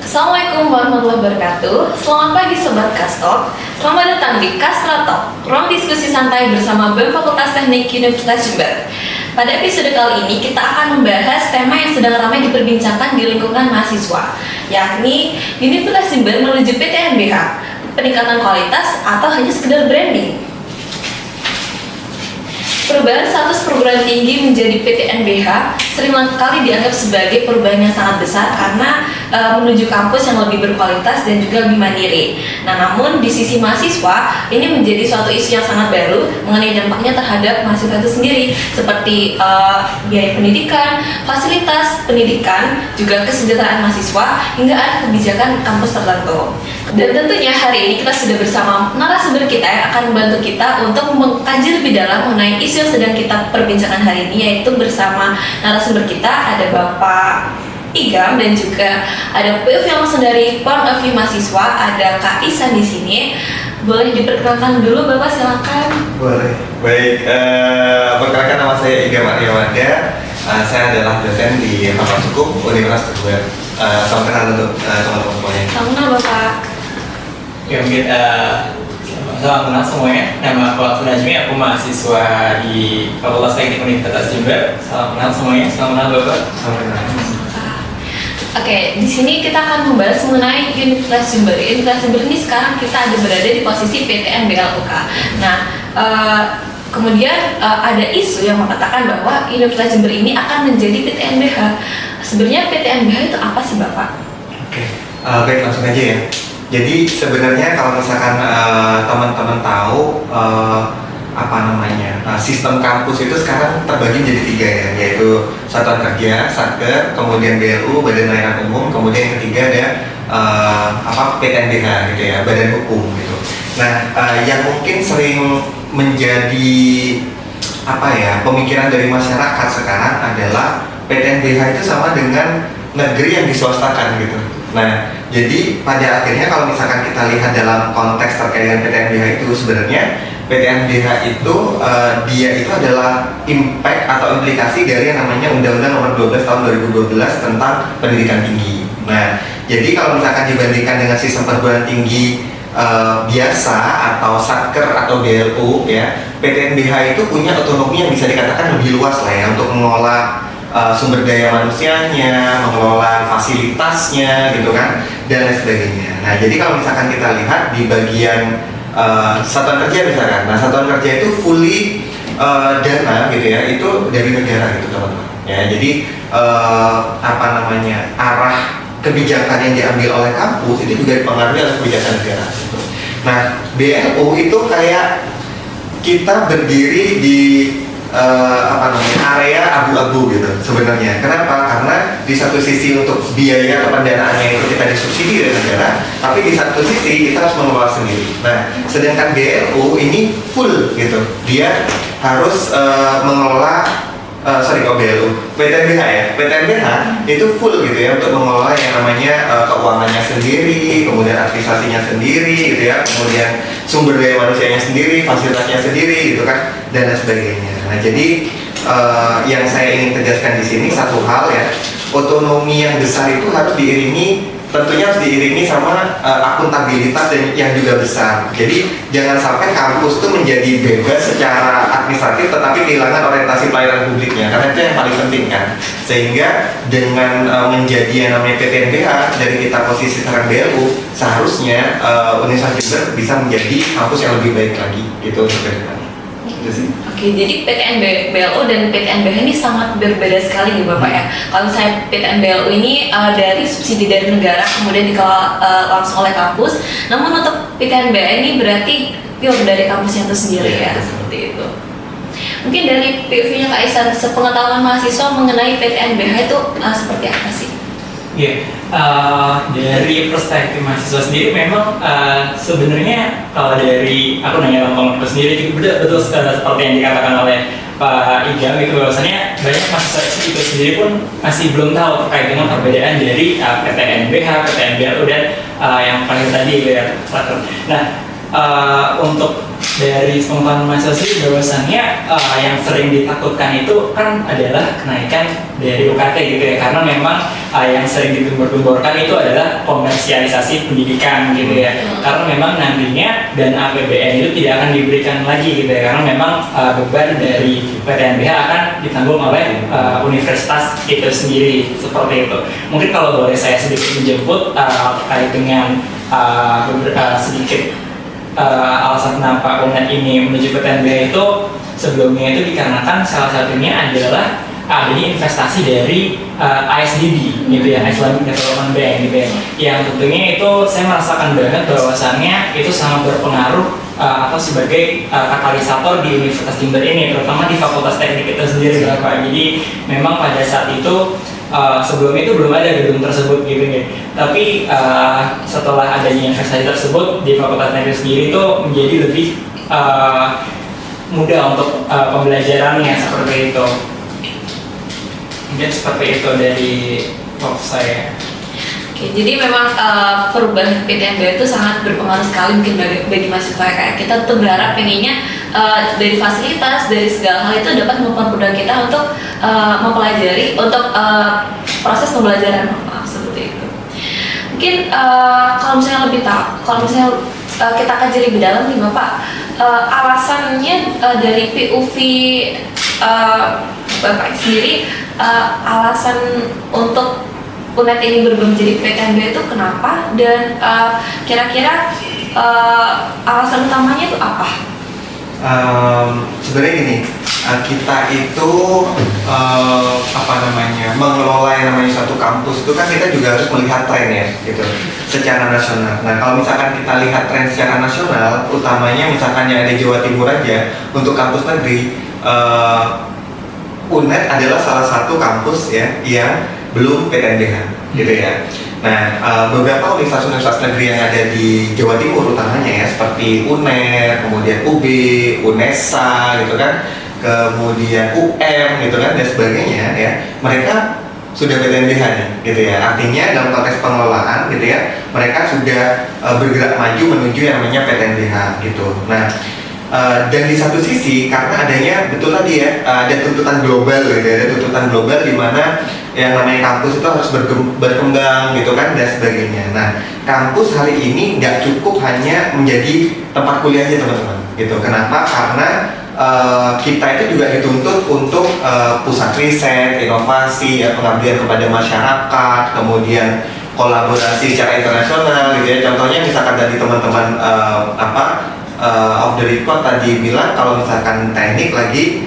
Assalamualaikum warahmatullahi wabarakatuh. Selamat pagi Sobat Kastalk. Selamat datang di Kastra Talk, ruang diskusi santai bersama BEM Fakultas Teknik Universitas Jember. Pada episode kali ini kita akan membahas tema yang sedang ramai diperbincangkan di lingkungan mahasiswa, yakni Universitas Jember menuju PTNBH, peningkatan kualitas atau hanya sekedar branding. Perubahan status perguruan tinggi menjadi PTNBH sering kali dianggap sebagai perubahan yang sangat besar karena menuju kampus yang lebih berkualitas dan juga lebih mandiri. Nah, namun di sisi mahasiswa ini menjadi suatu isu yang sangat baru mengenai dampaknya terhadap mahasiswa itu sendiri, seperti biaya pendidikan, fasilitas pendidikan, juga kesejahteraan mahasiswa hingga ada kebijakan kampus tertentu. Dan tentunya hari ini kita sudah bersama narasumber kita yang akan membantu kita untuk mengkaji lebih dalam mengenai isu yang sedang kita perbincangkan hari ini, yaitu bersama narasumber kita ada Bapak Igam dan juga ada POV yang langsung dari Point of View Mahasiswa, ada Kak Isan di sini. Boleh diperkenalkan dulu Bapak, silakan. Boleh. Baik, perkenalkan nama saya Igam Aryawada. Saya adalah dosen di Fakultas Hukum Universitas Jember. Salam kenal untuk teman-teman semuanya. Salam kenal Bapak. Ya mungkin salam kenal semuanya. Nama aku Alfred Najmi, aku mahasiswa di Fakultas Teknik Universitas Jember. Salam kenal semuanya. Salam kenal Bapak. Salam kenal. Oke, di sini kita akan membahas mengenai Universitas Jember. Universitas Jember ini sekarang kita ada berada di posisi PTNBH. Nah, kemudian ada isu yang mengatakan bahwa Universitas Jember ini akan menjadi PTNBH. Sebenarnya PTNBH itu apa sih Bapak? Oke, baik, langsung aja ya. Jadi sebenarnya kalau misalkan teman-teman tahu sistem kampus itu sekarang terbagi menjadi 3 ya, yaitu Satuan Kerja, Satker, kemudian BLU, Badan Layanan Umum, kemudian yang ketiga ada PTNBH gitu ya, Badan Hukum gitu. Nah, yang mungkin sering menjadi pemikiran dari masyarakat sekarang adalah PTNBH itu sama dengan negeri yang diswastakan gitu. Nah, jadi pada akhirnya kalau misalkan kita lihat dalam konteks terkait dengan PTNBH itu, sebenarnya PTNBH itu dia itu adalah impact atau implikasi dari yang namanya Undang-Undang Nomor 12 Tahun 2012 tentang pendidikan tinggi. Nah, jadi kalau misalkan dibandingkan dengan sistem perguruan tinggi biasa atau satker atau BLU ya, PTNBH itu punya otonomi yang bisa dikatakan lebih luas lah ya untuk mengelola sumber daya manusianya, mengelola fasilitasnya gitu kan, dan lain sebagainya. Nah, jadi kalau misalkan kita lihat di bagian Satuan Kerja misalkan, nah Satuan Kerja itu fully dana gitu ya, itu dari negara gitu teman-teman. Ya, jadi arah kebijakan yang diambil oleh kampus itu juga dipengaruhi oleh kebijakan negara gitu. Nah, BLU itu kayak kita berdiri di area abu-abu gitu sebenarnya. Kenapa? Karena di satu sisi untuk biaya atau pendanaannya itu kita disubsidi dari negara, tapi di satu sisi kita harus mengelola sendiri. Nah, sedangkan BLU ini full gitu, dia harus mengelola BLU, PTNBH ya, PTNBH itu full gitu ya untuk mengelola yang namanya keuangannya sendiri, kemudian administrasinya sendiri gitu ya, kemudian sumber daya manusianya sendiri, fasilitasnya sendiri gitu kan, dan lain sebagainya. Nah, jadi yang saya ingin tegaskan di sini satu hal ya, otonomi yang besar itu harus diiringi, tentunya harus diiringi sama akuntabilitas dan yang juga besar. Jadi jangan sampai kampus itu menjadi bebas secara administratif tetapi kehilangan orientasi pelayanan publiknya, karena itu yang paling penting kan. Sehingga dengan menjadi yang namanya PTNBH dari kita posisi sekarang BLU, seharusnya Universitas Jember bisa menjadi kampus yang lebih baik lagi gitu untuk ke depan. Oke, jadi PTNBLU dan PTNBH ini sangat berbeda sekali ya Bapak ya. Kalau saya PTNBLU ini dari subsidi dari negara kemudian dikelola langsung oleh kampus. Namun untuk PTNBH ini berarti pure dari kampusnya itu sendiri ya, seperti itu. Mungkin dari POV-nya Kak Isan, sepengetahuan mahasiswa mengenai PTNBH itu seperti apa sih? Dari perspektif mahasiswa sendiri memang sebenarnya kalau dari aku nanya teman-temanku sendiri betul seperti yang dikatakan oleh Pak Igam itu, bahwasanya banyak mahasiswa itu sendiri pun masih belum tahu terkait dengan perbedaan dari PTNBH, PTNBLU dan yang paling tadi ya. Nah, untuk dari pengumuman mahasiswa sendiri bahwasannya yang sering ditakutkan itu kan adalah kenaikan dari UKT gitu ya, karena memang yang sering digembor-gemborkan itu adalah komersialisasi pendidikan gitu ya, karena memang nantinya dana APBN itu tidak akan diberikan lagi gitu ya, karena memang beban dari PTNBH akan ditanggung oleh universitas itu sendiri seperti itu. Mungkin kalau boleh saya sedikit menjemput terkait dengan sedikit alasan kenapa UNED ini menuju PTNBH itu sebelumnya itu dikarenakan salah satunya adalah adanya investasi dari ISDB gitu ya, Islamic Development Bank gitu ya, yang tentunya itu saya merasakan banget bahwasannya itu sangat berpengaruh atau sebagai katalisator di Universitas Jember ini, terutama di Fakultas Teknik itu sendiri Bapak. Jadi memang pada saat itu sebelumnya itu belum ada gedung tersebut gitu nih. Tapi setelah adanya investasi tersebut di Fakultas Teknik sendiri itu menjadi lebih mudah untuk pembelajarannya seperti itu. Mungkin seperti itu dari prof saya. Oke, jadi memang perubahan PTNBH itu sangat berpengaruh sekali mungkin bagi mahasiswa kayak kita tuh berharap pengennya dari fasilitas, dari segala hal itu dapat mempermudah kita untuk mempelajari, untuk proses pembelajaran seperti itu. Mungkin kalau misalnya lebih tahu, kalau misalnya kita kaji lebih dalam nih Bapak, alasannya dari PUV Bapak sendiri, alasan untuk UNED ini berubah menjadi PTNBH itu kenapa, dan kira-kira alasan utamanya itu apa? Sebenarnya gini, kita itu mengelola yang namanya suatu kampus itu kan kita juga harus melihat tren ya gitu secara nasional. Nah kalau misalkan kita lihat tren secara nasional, utamanya misalkan yang ada di Jawa Timur aja untuk kampus negeri, UNED adalah salah satu kampus ya yang belum PTNBH gitu ya. Nah beberapa universitas negeri yang ada di Jawa Timur utamanya ya, seperti UNER, kemudian UB, UNESA gitu kan, kemudian UM gitu kan dan sebagainya ya, mereka sudah PTNBH nih gitu ya. Artinya dalam konteks pengelolaan gitu ya, mereka sudah bergerak maju menuju yang namanya PTNBH gitu. Nah dan di satu sisi karena adanya betul tadi ya, ada tuntutan global gitu ya, ada tuntutan global di mana yang namanya kampus itu harus berkembang gitu kan dan sebagainya. Nah kampus hari ini nggak cukup hanya menjadi tempat kuliah aja teman-teman gitu. Kenapa? Karena kita itu juga dituntut untuk pusat riset, inovasi, ya, pengabdian kepada masyarakat, kemudian kolaborasi secara internasional gitu ya. Contohnya misalkan tadi teman-teman off the record tadi bilang kalau misalkan teknik lagi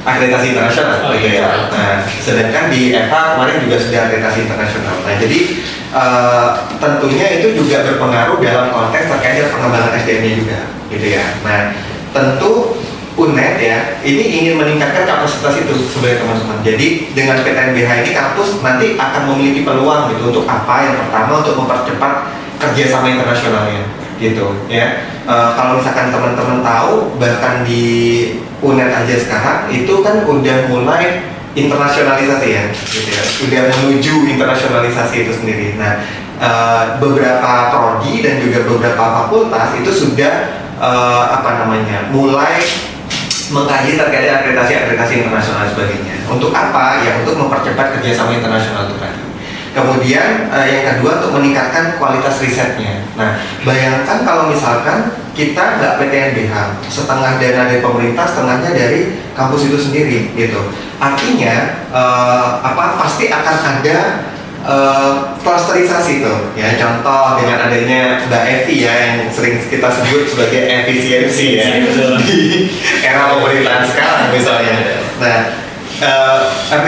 akreditasi internasional gitu ya. Nah, sedangkan di EVA kemarin juga sudah akreditasi internasional. Nah, jadi tentunya itu juga berpengaruh dalam konteks terkait dengan pengembangan SDM-nya juga gitu ya. Nah, tentu UNED ya ini ingin meningkatkan kapasitas itu sebenarnya teman-teman. Jadi dengan PTNBH ini kampus nanti akan memiliki peluang gitu untuk apa? Yang pertama untuk mempercepat kerjasama internasionalnya gitu ya. Kalau misalkan teman-teman tahu, bahkan di UNED aja sekarang itu kan udah mulai internasionalisasi ya gitu ya, udah menuju internasionalisasi itu sendiri. Nah beberapa prodi dan juga beberapa fakultas itu sudah mulai mengkaji terkait akreditasi internasional dan sebagainya. Untuk apa? Ya untuk mempercepat kerjasama internasional itu tadi. Kemudian yang kedua untuk meningkatkan kualitas risetnya. Nah, bayangkan kalau misalkan kita nggak PTNBH, setengah dana dari pemerintah, setengahnya dari kampus itu sendiri, gitu. Artinya pasti akan ada klasterisasi tuh, ya. Contoh dengan adanya Mbak Evi ya, yang sering kita sebut sebagai efisiensi ya di era pemerintahan sekarang misalnya. Nah,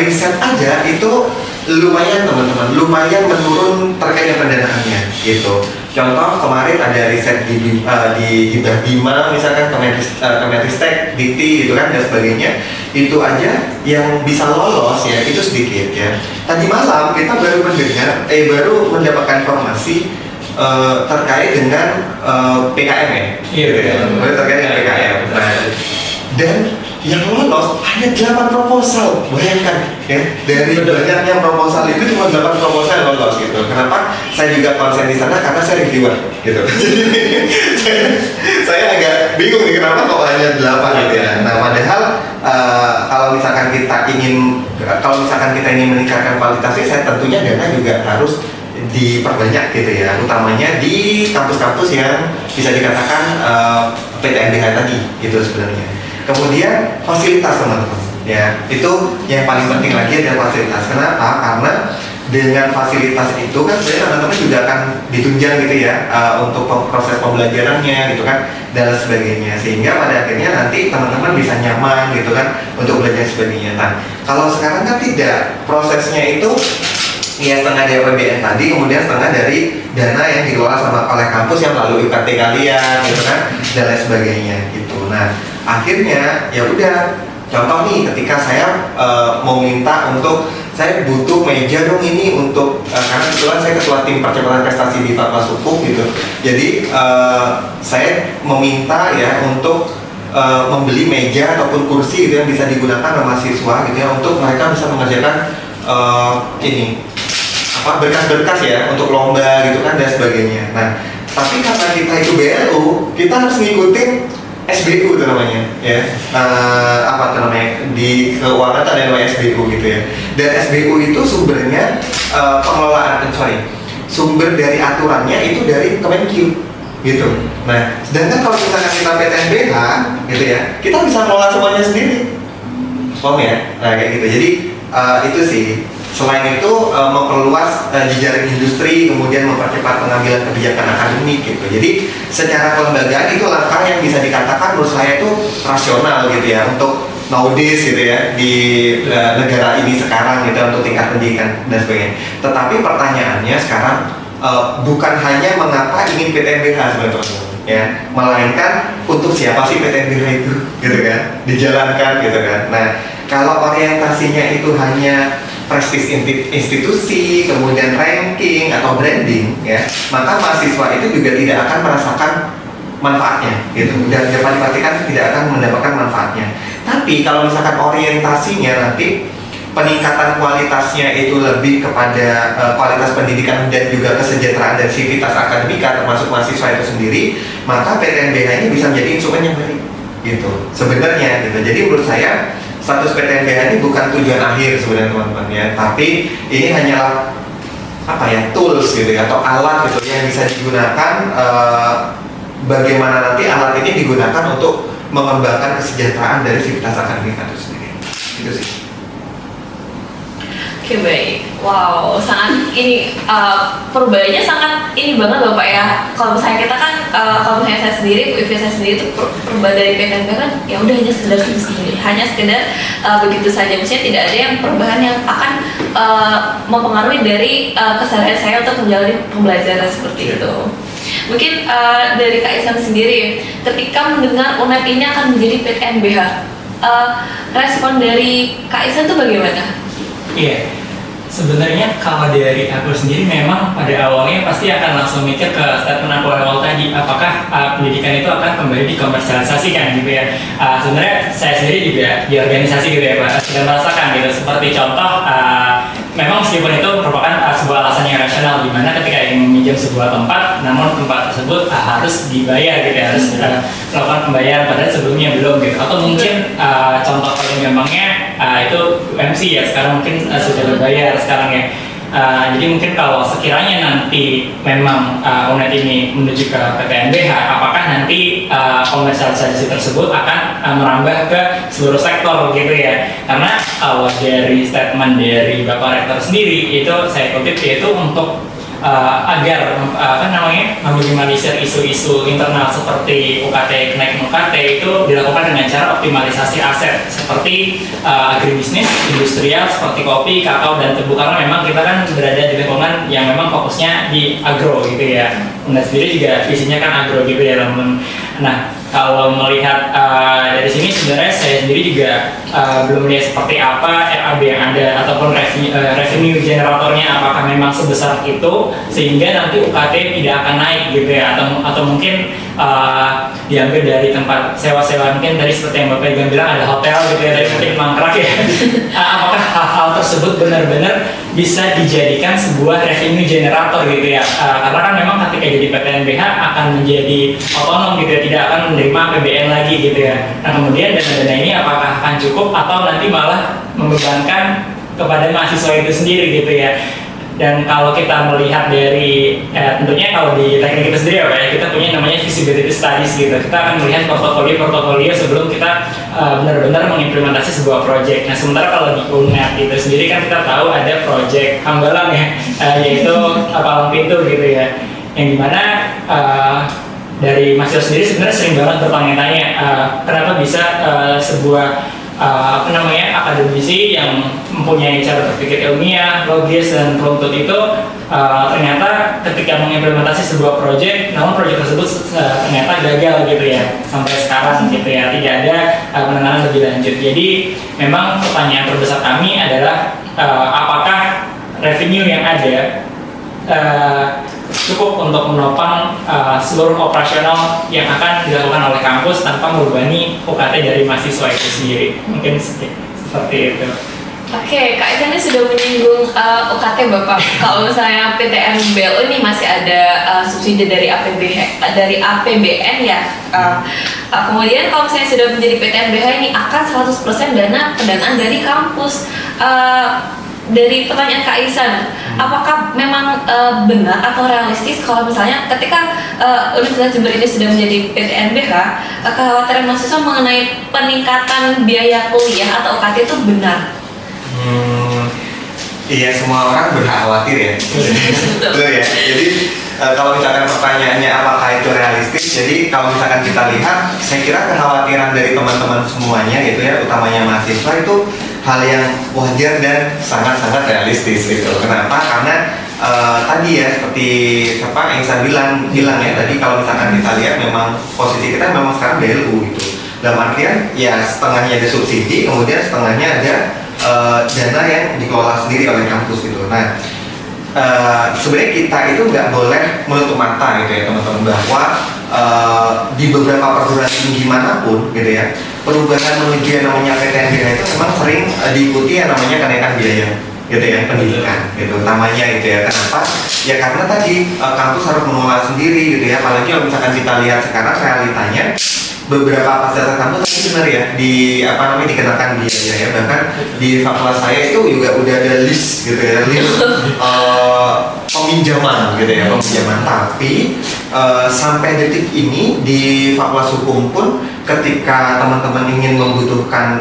riset aja itu lumayan teman-teman, lumayan menurun terkait dengan pendanaannya gitu. Contoh kemarin ada riset di Hibah Bima misalkan, Kemenristek, Dikti gitu kan dan sebagainya, itu aja yang bisa lolos ya itu sedikit ya. Tadi malam kita baru mendapatkan informasi terkait dengan PKM ya, gitu ya, terkait dengan PKM. Nah, dan yang lolos hanya 8 proposal. Bayangkan ya, dari banyaknya proposal itu cuma 8 proposal yang lolos gitu. Kenapa? Saya juga konsen di sana karena saya reviewer gitu. Jadi saya agak bingung nih kenapa kok hanya 8 gitu ya. Nah, padahal kalau misalkan kita ingin meningkatkan kualitasnya, saya tentunya dana juga harus diperbanyak gitu ya, utamanya di kampus-kampus yang bisa dikatakan PTNBH tadi gitu sebenarnya. Kemudian fasilitas teman-teman ya, itu yang paling penting lagi adalah fasilitas. Kenapa? Karena dengan fasilitas itu kan sebenarnya teman-teman juga akan ditunjang gitu ya untuk proses pembelajarannya gitu kan dan sebagainya, sehingga pada akhirnya nanti teman-teman bisa nyaman gitu kan untuk belajar sebagainya. Nah, kalau sekarang kan tidak, prosesnya itu ya setengah dari APBN tadi, kemudian setengah dari dana yang dikelola oleh kampus yang melalui UKT kalian gitu kan dan lain sebagainya gitu. Nah, akhirnya ya udah, contoh nih ketika saya mau minta untuk saya butuh meja dong ini untuk karena kebetulan saya ketua tim percepatan prestasi di Fakultas Hukum gitu. Jadi saya meminta ya untuk membeli meja ataupun kursi gitu yang bisa digunakan oleh mahasiswa gitu ya, untuk mereka bisa mengerjakan berkas-berkas ya untuk lomba gitu kan dan sebagainya. Nah, tapi karena kita itu BLU, kita harus ngikutin SBU itu namanya ya, di keuangan ada namanya SBU gitu ya. Dan SBU itu sumbernya sumber dari aturannya itu dari Kemenq gitu. Nah, sedangkan kalau misalkan kita PTNBH gitu ya, kita bisa mengelola semuanya sendiri, paham ya? Nah kayak gitu. Jadi itu sih. Selain itu memperluas jejaring industri, kemudian mempercepat pengambilan kebijakan akademik gitu. Jadi secara kelembagaan itu langkah yang bisa dikatakan menurut saya itu rasional gitu ya untuk nowadays gitu ya di negara ini sekarang gitu untuk tingkat pendidikan dan sebagainya. Tetapi pertanyaannya sekarang bukan hanya mengapa ingin PTNBH sebenarnya ya, melainkan untuk siapa sih PTNBH itu gitu kan dijalankan gitu kan. Nah, kalau orientasinya itu hanya prestis institusi, kemudian ranking atau branding ya, maka mahasiswa itu juga tidak akan merasakan manfaatnya gitu, dan dapat dipastikan tidak akan mendapatkan manfaatnya. Tapi kalau misalkan orientasinya nanti peningkatan kualitasnya itu lebih kepada kualitas pendidikan dan juga kesejahteraan dan sivitas akademika termasuk mahasiswa itu sendiri, maka PTNBH ini bisa menjadi instrumen yang baik gitu sebenarnya gitu. Jadi menurut saya status PTNBH ini bukan tujuan akhir sebenarnya teman-teman ya, tapi ini hanyalah tools gitu ya, atau alat gitu yang bisa digunakan bagaimana nanti alat ini digunakan untuk mengembangkan kesejahteraan dari sivitas akademika itu sendiri. Itu sih. Oke, baik. Wow, sangat ini perubahannya sangat ini banget Bapak ya. Kalau misalnya kita kan kalau misalnya saya sendiri, UIV saya sendiri itu perubahan dari PTNBH kan ya udah hanya sekedar begitu saja. Maksudnya tidak ada yang perubahan yang akan mempengaruhi dari keseharian saya untuk menjalani pembelajaran seperti itu. Mungkin dari Kak Ihsan sendiri, ketika mendengar UNED ini akan menjadi PTNBH, respon dari Kak Ihsan itu bagaimana? Iya, sebenarnya kalau dari aku sendiri memang pada awalnya pasti akan langsung mikir ke statement aku awal tadi, apakah pendidikan itu akan kembali dikomersialisasikan gitu ya. Sebenarnya saya sendiri juga di organisasi gitu ya Pak, sudah merasakan gitu, seperti contoh memang meskipun itu merupakan sebuah alasan yang rasional, di mana ketika ingin meminjam sebuah tempat, namun tempat tersebut harus dibayar gitu ya, harus melakukan pembayaran padahal sebelumnya belum gitu. Atau mungkin contoh paling gampangnya itu UMC ya, sekarang mungkin sudah berbayar sekarang ya. Jadi mungkin kalau sekiranya nanti memang UNED ini menuju ke PTNBH, apakah nanti komersialisasi tersebut akan merambah ke seluruh sektor gitu ya? Karena dari statement dari Bapak Rektor sendiri itu saya kutip, yaitu untuk agar meminimalisir isu-isu internal seperti UKT, kenaikan UKT itu dilakukan dengan cara optimalisasi aset seperti agribisnis, industrial seperti kopi, kakao, dan tebu, karena memang kita kan berada di lingkungan yang memang fokusnya di agro gitu ya. UNED sendiri juga visinya kan agro gitu ya teman-teman. Nah, kalau melihat dari sini sebenarnya saya sendiri juga belum lihat seperti apa RAB yang ada ataupun revenue generatornya apakah memang sebesar itu sehingga nanti UKT tidak akan naik gitu ya, atau mungkin diambil dari tempat sewa-sewa, mungkin tadi seperti yang Bapak Igan bilang ada hotel gitu ya, tadi mungkin mangkrak ya. Apakah hal-hal tersebut benar-benar bisa dijadikan sebuah revenue generator gitu ya, karena kan memang ketika jadi PTNBH akan menjadi otonom gitu ya, tidak akan menerima APBN lagi gitu ya. Nah kemudian dana-dana ini apakah akan cukup atau nanti malah membebankan kepada mahasiswa itu sendiri gitu ya. Dan kalau kita melihat dari tentunya kalau di teknik kita sendiri ya, kita punya namanya feasibility studies gitu. Kita akan melihat portofolio sebelum kita benar-benar mengimplementasi sebuah project. Nah sementara kalau di UNED itu sendiri kan kita tahu ada project Hambalang ya, yaitu palang pintu gitu ya, yang dimana dari mahasiswa sendiri sebenarnya sering banget bertanya-tanya kenapa bisa sebuah akademisi yang mempunyai cara berpikir ilmiah, logis dan runtut itu ternyata ketika mengimplementasi sebuah proyek, namun proyek tersebut ternyata gagal gitu ya sampai sekarang gitu ya, tidak ada penanganan lebih lanjut. Jadi memang pertanyaan terbesar kami adalah apakah revenue yang ada cukup untuk menopang seluruh operasional yang akan dilakukan oleh kampus tanpa membebani UKT dari mahasiswa itu sendiri. Mungkin seperti itu. Oke, Kak Isan ini sudah menyinggung UKT Bapak. Kalau misalnya PTN BLU ini masih ada subsidi dari APBN ya. Kemudian kalau misalnya sudah menjadi PTNBH ini akan 100% dana pendanaan dari kampus. Dari pertanyaan Kak Isan, apakah memang benar atau realistis kalau misalnya ketika Universitas Jember ini sudah menjadi PTNBH, kekhawatiran mahasiswa mengenai peningkatan biaya kuliah atau UKT itu benar? Iya, semua orang berkhawatir ya. Betul ya. Jadi kalau misalkan pertanyaannya apakah itu realistis, jadi kalau misalkan kita lihat, saya kira kekhawatiran dari teman-teman semuanya gitu ya, utamanya mahasiswa itu hal yang wajar dan sangat-sangat realistis gitu. Kenapa? Karena tadi ya seperti siapa yang saya bilang ya tadi, kalau misalkan kita lihat memang posisi kita memang sekarang BLU gitu. Dalam artian ya setengahnya ada subsidi, kemudian setengahnya ada dana yang dikelola sendiri oleh kampus gitu. Nah, sebenarnya kita itu nggak boleh menutup mata gitu ya teman-teman, bahwa di beberapa perguruan tinggi manapun gitu ya, perubahan menuju yang namanya PTNBH itu memang sering diikuti yang namanya kenaikan biaya gitu ya, pendidikan gitu utamanya gitu ya. Kenapa? Ya karena tadi kampus harus mengelola sendiri gitu ya, apalagi kalau misalkan kita lihat sekarang realitanya beberapa fasilitas kampus ini benar ya dikenakan biaya ya, bahkan di fakultas saya itu juga udah ada list gitu ya, list peminjaman gitu ya, peminjaman. Tapi sampai detik ini di fakultas hukum pun ketika teman-teman ingin membutuhkan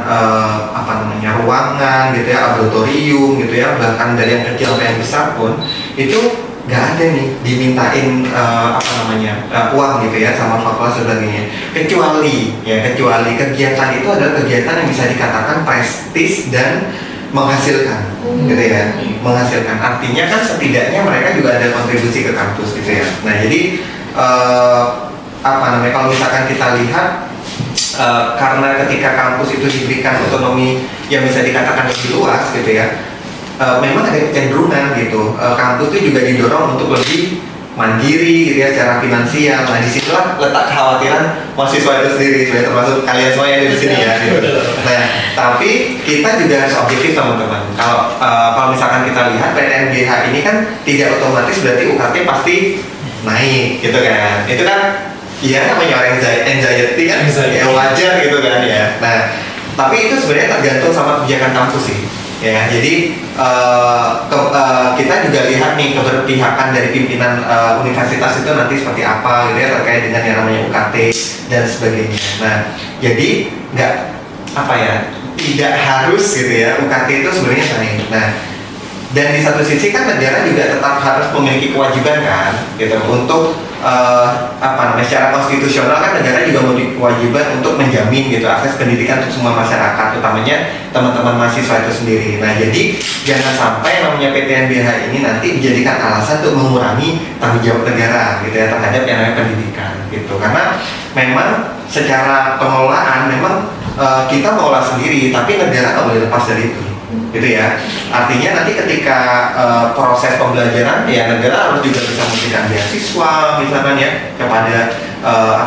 ruangan gitu ya, laboratorium gitu ya, bahkan dari yang kecil sampai yang besar pun itu nggak ada nih dimintain uang gitu ya sama fakultas sebagainya, kecuali kegiatan itu adalah kegiatan yang bisa dikatakan prestis dan menghasilkan gitu ya, menghasilkan, artinya kan setidaknya mereka juga ada kontribusi ke kampus gitu ya. Nah jadi kalau misalkan kita lihat karena ketika kampus itu diberikan otonomi yang bisa dikatakan lebih luas gitu ya, memang ada kecenderungan gitu, kampus itu juga didorong untuk lebih mandiri gitu ya secara finansial. Nah disitulah letak kekhawatiran mahasiswa itu sendiri, sebenarnya termasuk kalian semua yang ada di sini ya gitu. Nah tapi kita juga harus objektif teman-teman. Kalau misalkan kita lihat PTNBH ini kan tidak otomatis berarti UKT pasti naik gitu kan. Itu kan ya namanya orang anxiety kan, ya wajar gitu kan ya. Nah tapi itu sebenarnya tergantung sama kebijakan kampus sih ya. Jadi kita juga lihat nih keberpihakan dari pimpinan universitas itu nanti seperti apa gitu ya, terkait dengan yang namanya UKT dan sebagainya. Nah jadi tidak harus gitu ya UKT itu sebenarnya naik. Nah dan di satu sisi kan negara juga tetap harus memiliki kewajiban kan gitu untuk secara konstitusional kan negara juga memiliki kewajiban untuk menjamin gitu akses pendidikan untuk semua masyarakat, utamanya teman-teman mahasiswa itu sendiri. Nah jadi jangan sampai namanya PTNBH ini nanti dijadikan alasan untuk mengurangi tanggung jawab negara gitu ya terhadap yang namanya pendidikan gitu, karena memang secara pengelolaan memang kita mengolah sendiri, tapi negara nggak boleh lepas dari itu, gitu ya. Artinya nanti ketika proses pembelajaran, ya negara harus juga bisa memberikan beasiswa, misalkan ya kepada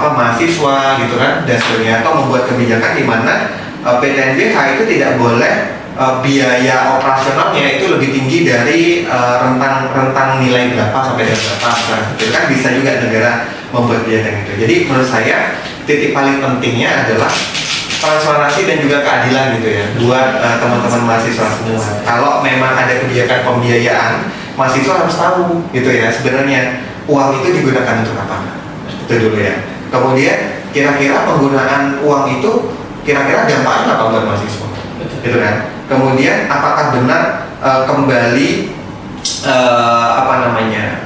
mahasiswa, gitu kan, dan sebagainya, atau membuat kebijakan di mana PTNBH itu tidak boleh biaya operasionalnya itu lebih tinggi dari rentang nilai berapa sampai dengan berapa, itu kan bisa juga negara membuat kebijakan itu. Jadi menurut saya titik paling pentingnya adalah transparansi dan juga keadilan gitu ya buat teman-teman mahasiswa semua. Kalau memang ada kebijakan pembiayaan, mahasiswa harus tahu gitu ya sebenarnya uang itu digunakan untuk apa. Itu dulu ya. Kemudian kira-kira penggunaan uang itu kira-kira dampaknya apa buat mahasiswa, gitu kan. Kemudian apakah benar kembali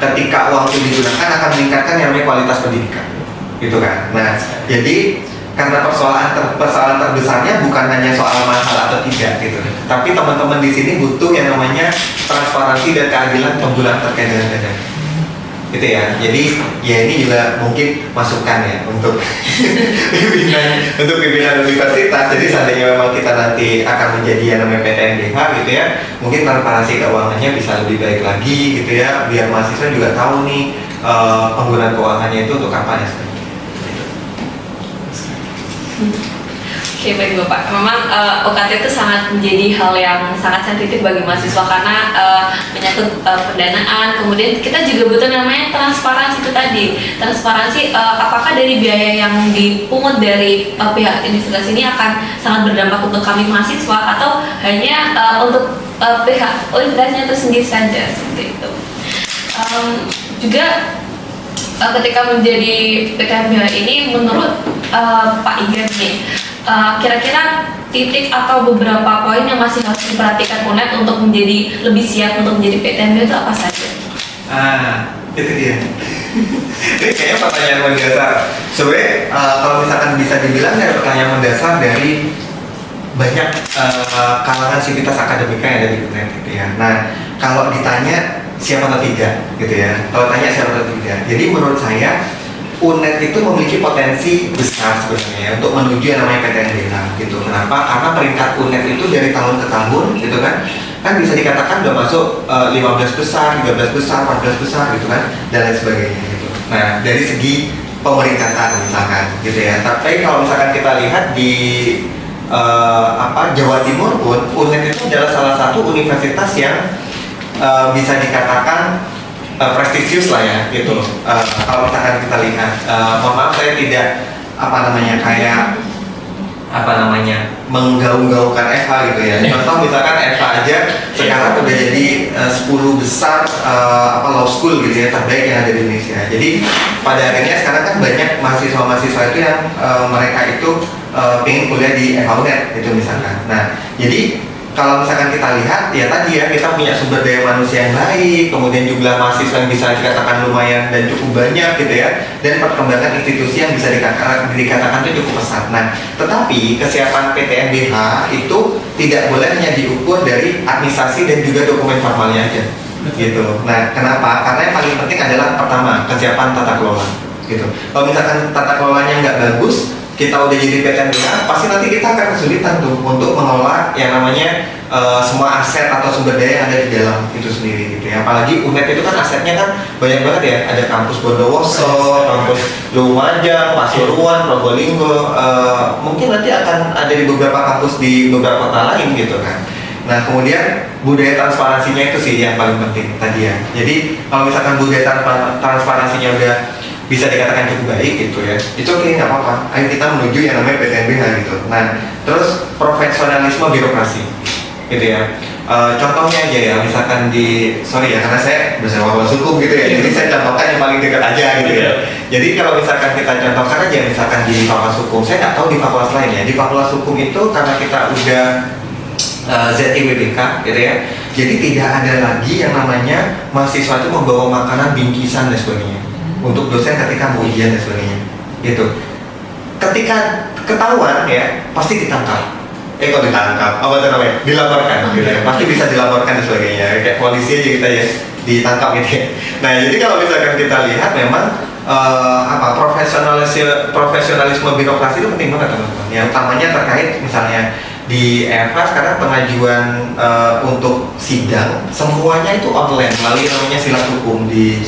ketika uang itu digunakan akan meningkatkan yang namanya kualitas pendidikan, gitu kan. Nah, jadi karena persoalan terbesarnya bukan hanya soal mahal atau tidak gitu, tapi teman-teman di sini butuh yang namanya transparansi dan keadilan penggunaan terkait dengan dana. Gitu ya. Jadi ya ini juga mungkin masukan ya untuk pimpinan universitas. Jadi seandainya memang kita nanti akan menjadi yang namanya PTNBH gitu ya, mungkin transparansi keuangannya bisa lebih baik lagi gitu ya, biar mahasiswa juga tahu nih penggunaan keuangannya itu untuk apa ya. Oke, baik Bapak. Memang UKT itu sangat menjadi hal yang sangat sensitif bagi mahasiswa karena menyangkut pendanaan. Kemudian kita juga butuh namanya transparansi itu tadi. Transparansi apakah dari biaya yang dipungut dari pihak universitas ini akan sangat berdampak untuk kami mahasiswa atau hanya untuk pihak universitasnya itu sendiri saja seperti itu. Juga ketika menjadi PTNBH ini menurut Pak Igan nih, kira-kira titik atau beberapa poin yang masih harus diperhatikan UNED untuk menjadi lebih siap untuk menjadi PTNBH itu apa saja? Itu dia. Ini kayaknya pertanyaan mendasar. Sebenarnya kalau misalkan bisa dibilang dari pertanyaan mendasar dari banyak kalangan sivitas akademika yang ada di UNED gitu ya. Nah, kalau ditanya siapa atau tidak gitu ya. Kalau tanya siapa atau tidak. Jadi menurut saya UNED itu memiliki potensi besar sebenarnya untuk menuju yang namanya PTNBH gitu. Kenapa? Karena peringkat UNED itu dari tahun ke tahun gitu kan bisa dikatakan udah masuk 15 besar, 13 besar, 14 besar gitu kan, dan lain sebagainya gitu. Nah, dari segi pemeringkatan misalkan gitu ya. Tapi kalau misalkan kita lihat di Jawa Timur pun UNED itu adalah salah satu universitas yang bisa dikatakan prestisius lah ya gitu. Kalau misalkan kita lihat, mohon maaf saya tidak menggaung-gaungkan FH gitu ya. Contoh misalkan FH aja sekarang udah jadi 10 besar law school gitu ya terbaik yang ada di Indonesia. Jadi pada akhirnya sekarang kan banyak mahasiswa-mahasiswa itu yang mereka itu pengen kuliah di FH UNED gitu misalkan. Nah, jadi kalau misalkan kita lihat ya tadi ya kita punya sumber daya manusia yang baik, kemudian jumlah mahasiswa yang bisa dikatakan lumayan dan cukup banyak gitu ya, dan perkembangan institusi yang bisa dikatakan itu cukup pesat. Nah, tetapi kesiapan PTNBH itu tidak boleh hanya diukur dari administrasi dan juga dokumen formalnya aja gitu. Nah, kenapa? Karena yang paling penting adalah pertama kesiapan tata kelola gitu. Kalau misalkan tata kelolanya nggak bagus, kita udah jadi PTNBH, pasti nanti kita akan kesulitan tuh untuk mengelola yang namanya semua aset atau sumber daya yang ada di dalam itu sendiri gitu ya. Apalagi UNED itu kan asetnya kan banyak banget ya. Ada kampus Bondowoso, kampus Lumajang, Pasuruan, Probolinggo, mungkin nanti akan ada di beberapa kampus di beberapa kota lain gitu kan. Nah, kemudian budaya transparansinya itu sih yang paling penting tadi ya. Jadi kalau misalkan budaya transparansinya udah bisa dikatakan cukup baik gitu ya, itu oke, nggak apa-apa. Ayo kita menuju yang namanya PTNBH gitu. Nah, terus profesionalisme birokrasi gitu ya. Contohnya aja ya, misalkan karena saya bersama fakultas hukum gitu ya, jadi saya contohkan yang paling dekat aja gitu ya. Jadi kalau misalkan kita contohkan aja misalkan di fakultas hukum, saya nggak tahu di fakultas lain ya. Di fakultas hukum itu karena kita udah ZIWBK gitu ya, jadi tidak ada lagi yang namanya mahasiswa itu membawa makanan bingkisan dan sebagainya untuk dosen ketika mau ujian dan sebagainya gitu. Ketika ketahuan ya pasti ditangkap. Kalau ditangkap, apa itu namanya? Dilaporkan gitu ya. Pasti bisa dilaporkan dan sebagainya. Kayak polisi aja kita ya. ditangkap gitu ya. Nah jadi kalau misalkan kita lihat memang profesionalisme birokrasi itu penting banget teman-teman. Yang utamanya terkait misalnya di EFA sekarang pengajuan untuk sidang semuanya itu online melalui namanya silat hukum di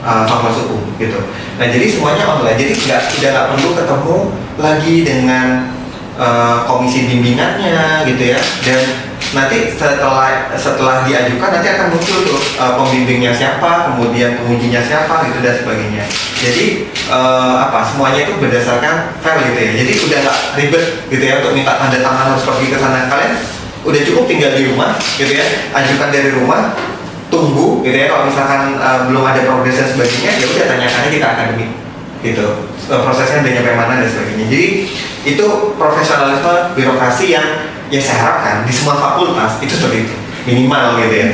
Fakultas Hukum gitu. Nah jadi semuanya online, jadi udah nggak perlu ketemu lagi dengan komisi bimbingannya gitu ya. Dan nanti setelah diajukan nanti akan muncul tuh pembimbingnya siapa, kemudian pengujinya siapa gitu dan sebagainya. Jadi semuanya itu berdasarkan file gitu ya. Jadi udah nggak ribet gitu ya untuk minta tanda tangan harus pergi ke sana. Kalian udah cukup tinggal di rumah gitu ya, ajukan dari rumah, tunggu gitu ya. Kalau misalkan belum ada progres dan sebagainya, ya udah tanyakannya kita akademik gitu. Prosesnya udah nyampe mana dan sebagainya. Jadi itu profesionalisme birokrasi yang ya saya harapkan di semua fakultas itu seperti itu, minimal gitu ya.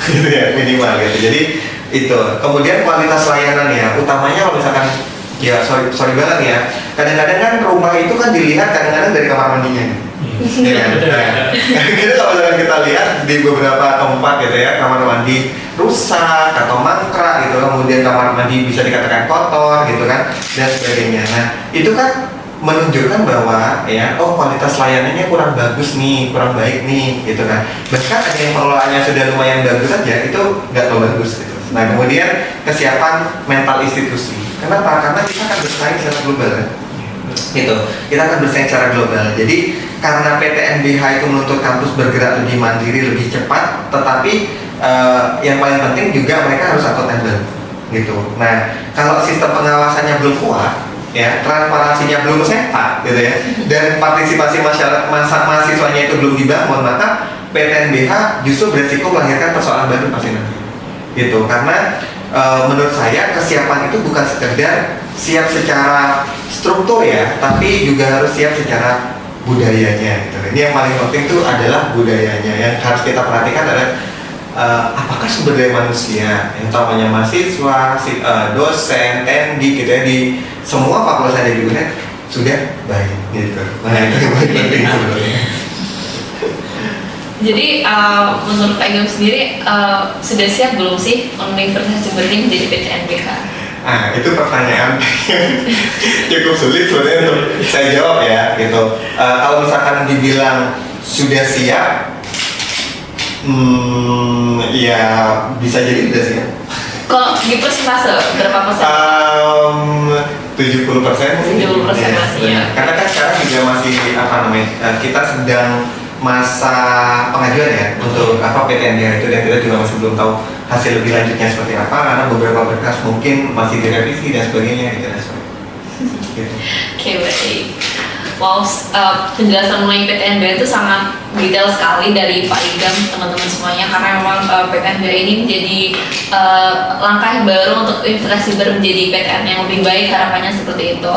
Gitu ya, minimal gitu. Jadi itu. Kemudian kualitas layanan ya, utamanya kalau misalkan ya sorry banget ya, kadang-kadang kan rumah itu kan dilihat kadang-kadang dari kamar mandinya. Ya, kita kalau misalkan kita lihat di beberapa tempat gitu ya, kamar mandi rusak atau mangkrak gitu, kemudian kamar mandi bisa dikatakan kotor gitu kan dan sebagainya. Nah itu kan menunjukkan bahwa ya kualitas layanannya kurang bagus nih, kurang baik nih gitu kan. Bahkan ada yang pengelolaannya sudah lumayan bagus saja itu nggak terlalu bagus gitu. Nah kemudian kesiapan mental institusi. Kenapa? Karena kita akan bersaing secara global kan? Gitu. Kita akan bersaing secara global. Jadi karena PTNBH itu menuntut kampus bergerak lebih mandiri, lebih cepat, tetapi yang paling penting juga mereka harus akuntabel gitu. Nah kalau sistem pengawasannya belum kuat, ya transparansinya belum sehat gitu ya, dan partisipasi mahasiswanya itu belum dibangun, maka PTNBH justru beresiko melahirkan persoalan baru pasti nanti gitu. Karena menurut saya kesiapan itu bukan sekedar siap secara struktur ya, tapi juga harus siap secara budayanya gitu. Ini yang paling penting itu adalah budayanya. Yang harus kita perhatikan adalah apakah sumber daya manusia yang utamanya mahasiswa, dosen, TND gitu ya, di semua fakultas yang ada di UNED sudah baik gitu. Nah itu yang paling penting sebenarnya. Jadi menurut Pak Igam sendiri sudah siap belum sih Universitas Jember ini menjadi PTNBH? Nah itu pertanyaan cukup sulit sebenarnya untuk saya jawab ya gitu. Kalau misalkan dibilang sudah siap, ya bisa jadi tidak sih. Kalau di persentase berapa persen? 70%. 70% masih ya. Karena kan sekarang juga masih kita sedang masa pengajuan ya untuk PTNBH itu, dan kita juga masih belum tahu hasil lebih lanjutnya seperti apa karena beberapa berkas mungkin masih direvisi dan sebagainya gitu. Oke, baik. Wow, penjelasan mengenai PTNBH itu sangat detail sekali dari Pak Igam, teman-teman semuanya, karena memang PTNBH ini menjadi langkah baru untuk Universitas Jember menjadi PTN yang lebih baik, harapannya seperti itu.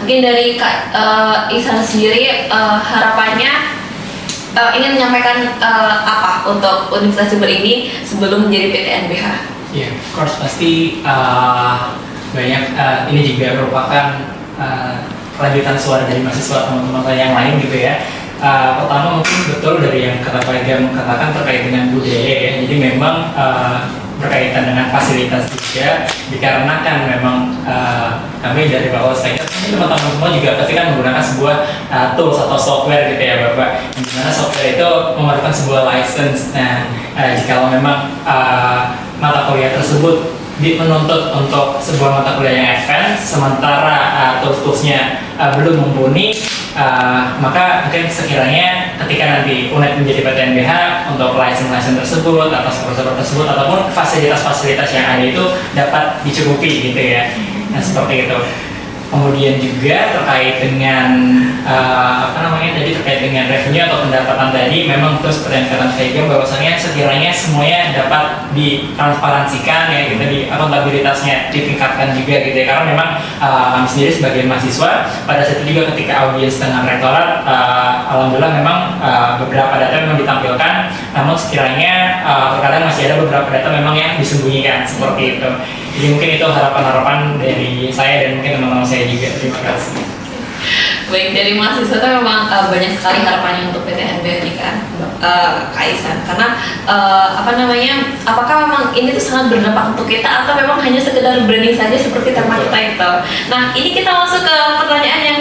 Mungkin dari Kak Ihsan sendiri, harapannya ingin menyampaikan apa untuk Universitas Jember ini sebelum menjadi PTNBH? Ya, of course pasti banyak ini juga merupakan kelanjutan suara dari mahasiswa teman-teman yang lain gitu ya. Pertama mungkin betul dari yang kata Pak Igam katakan terkait dengan budaya ya. Jadi memang berkaitan dengan fasilitas juga, dikarenakan memang kami dari bawah saya teman-teman semua juga pasti kan menggunakan sebuah tools atau software gitu ya Bapak, di mana software itu memerlukan sebuah license. Nah jika memang mata kuliah tersebut menuntut untuk sebuah mata kuliah yang advance, sementara tools-toolsnya belum mumpuni, maka mungkin sekiranya ketika nanti UNED menjadi PTNBH untuk license tersebut atau server tersebut ataupun fasilitas-fasilitas yang ada itu dapat dicukupi gitu ya. Nah seperti itu. Kemudian juga terkait dengan tadi terkait dengan revenue atau pendapatan tadi, memang terus seperti yang kata saya juga bahwasanya sekiranya semuanya dapat ditransparansikan ya gitu, di akuntabilitasnya ditingkatkan juga gitu ya, karena memang kami sendiri sebagai mahasiswa pada saat itu juga ketika audiens dengan rektorat, alhamdulillah memang beberapa data memang ditampilkan, namun sekiranya terkadang masih ada beberapa data memang yang disembunyikan seperti itu. Jadi mungkin itu harapan-harapan dari saya dan mungkin teman-teman saya juga. Terima kasih. Baik, dari mahasiswa itu memang banyak sekali harapannya untuk PTNB ini kan, Kak Isan. Karena apa namanya, apakah memang ini tuh sangat berdampak untuk kita atau memang hanya sekedar branding saja seperti tema kita itu. Nah, ini kita masuk ke pertanyaan yang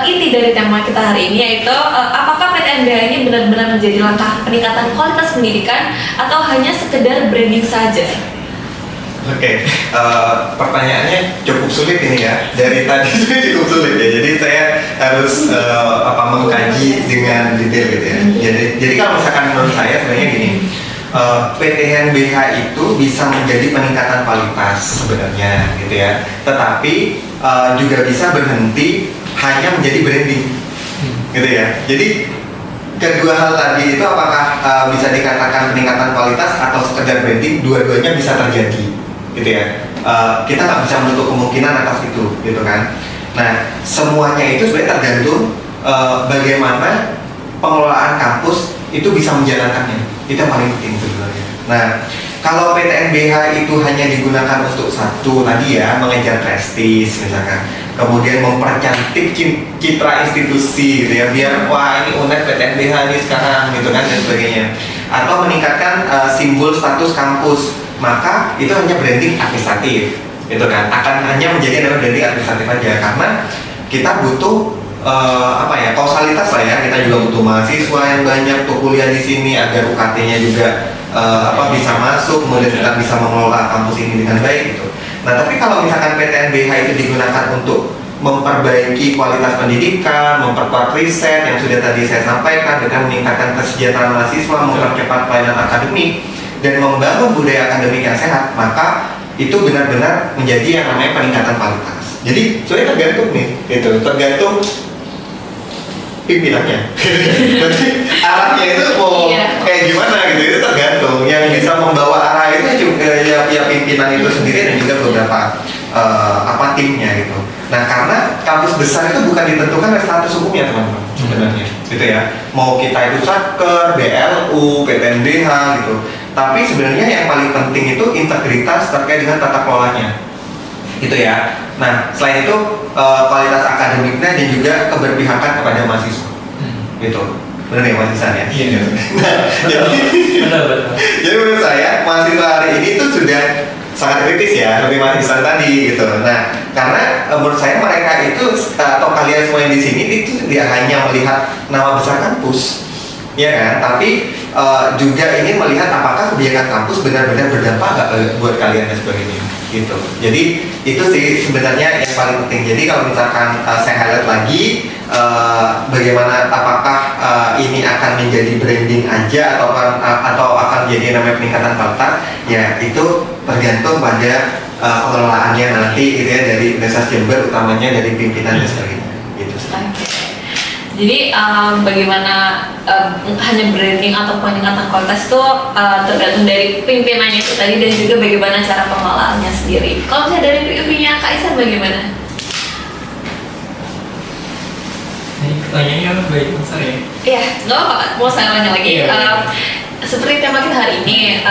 inti dari tema kita hari ini, yaitu apakah PTNB ini benar-benar menjadi langkah peningkatan kualitas pendidikan atau hanya sekedar branding saja? Oke, pertanyaannya cukup sulit ini ya. Dari tadi cukup sulit ya. Jadi saya harus mengkaji dengan detail gitu ya. Jadi kalau misalkan menurut saya sebenarnya gini, PTNBH itu bisa menjadi peningkatan kualitas sebenarnya gitu ya. Tetapi juga bisa berhenti hanya menjadi branding gitu ya. Jadi kedua hal tadi itu apakah bisa dikatakan peningkatan kualitas atau sekedar branding, dua-duanya bisa terjadi gitu ya. Kita nggak bisa menutup kemungkinan atas itu gitu kan. Nah, semuanya itu sebenarnya tergantung bagaimana pengelolaan kampus itu bisa menjalankannya. Itu yang paling penting sebenarnya. Nah, kalau PTNBH itu hanya digunakan untuk satu tadi ya, mengejar prestis misalkan, kemudian mempercantik citra institusi gitu ya, biar wah ini UNED PTNBH nih sekarang gitu kan dan sebagainya, atau meningkatkan simbol status kampus, maka itu hanya branding administratif gitu kan, akan hanya menjadi nama branding administratif aja, karena kita butuh kausalitas lah ya. Kita juga butuh mahasiswa yang banyak untuk kuliah di sini agar UKT-nya juga bisa masuk, kemudian kita bisa mengelola kampus ini dengan baik gitu. Nah, tapi kalau misalkan PTNBH itu digunakan untuk memperbaiki kualitas pendidikan, memperkuat riset yang sudah tadi saya sampaikan dengan meningkatkan kesejahteraan mahasiswa, mempercepat pelayanan akademik, dan membangun budaya akademik yang sehat, maka itu benar-benar menjadi yang namanya peningkatan kualitas. Jadi sebenarnya tergantung nih, itu tergantung pimpinannya. Jadi arahnya itu mau kayak gimana gitu, itu tergantung. Yang bisa membawa arah itu juga ya pimpinan itu sendiri dan juga beberapa timnya gitu. Nah, karena kampus besar itu bukan ditentukan oleh status hukumnya teman-teman sebenarnya, gitu ya. Mau kita itu Satker, BLU, PTNBH gitu. Tapi sebenarnya yang paling penting itu integritas terkait dengan tata kelolanya, gitu ya. Nah, selain itu kualitas akademiknya dan juga keberpihakan kepada mahasiswa, gitu. Benar ya Mas Isan ya? Iya. Betul. Jadi menurut saya mahasiswa hari ini itu sudah sangat kritis ya, seperti Mas Isan tadi gitu. Nah, karena menurut saya mereka itu atau kalian semua yang di sini itu tidak hanya melihat nama besar kampus, ya kan? Tapi juga ingin melihat apakah kebijakan kampus benar-benar berdampak nggak buat kalian dan sebagainya, gitu. Jadi itu sih sebenarnya yang paling penting. Jadi kalau misalkan saya highlight lagi, bagaimana apakah ini akan menjadi branding aja atau akan menjadi namanya peningkatan kualitas, ya itu tergantung pada pengelolaannya nanti gitu ya, dari Universitas Jember, utamanya dari pimpinan dan sebagainya, gitu. Jadi bagaimana hanya branding atau peningkatan kualitas itu tergantung dari pimpinannya itu tadi, dan juga bagaimana cara pengelolaannya sendiri. Kalau misalnya dari POV-nya Kak Isan bagaimana? Ini pertanyaannya baik besar ya? Iya, nggak apa-apa, mau saya tanya lagi. Seperti tema kita hari ini,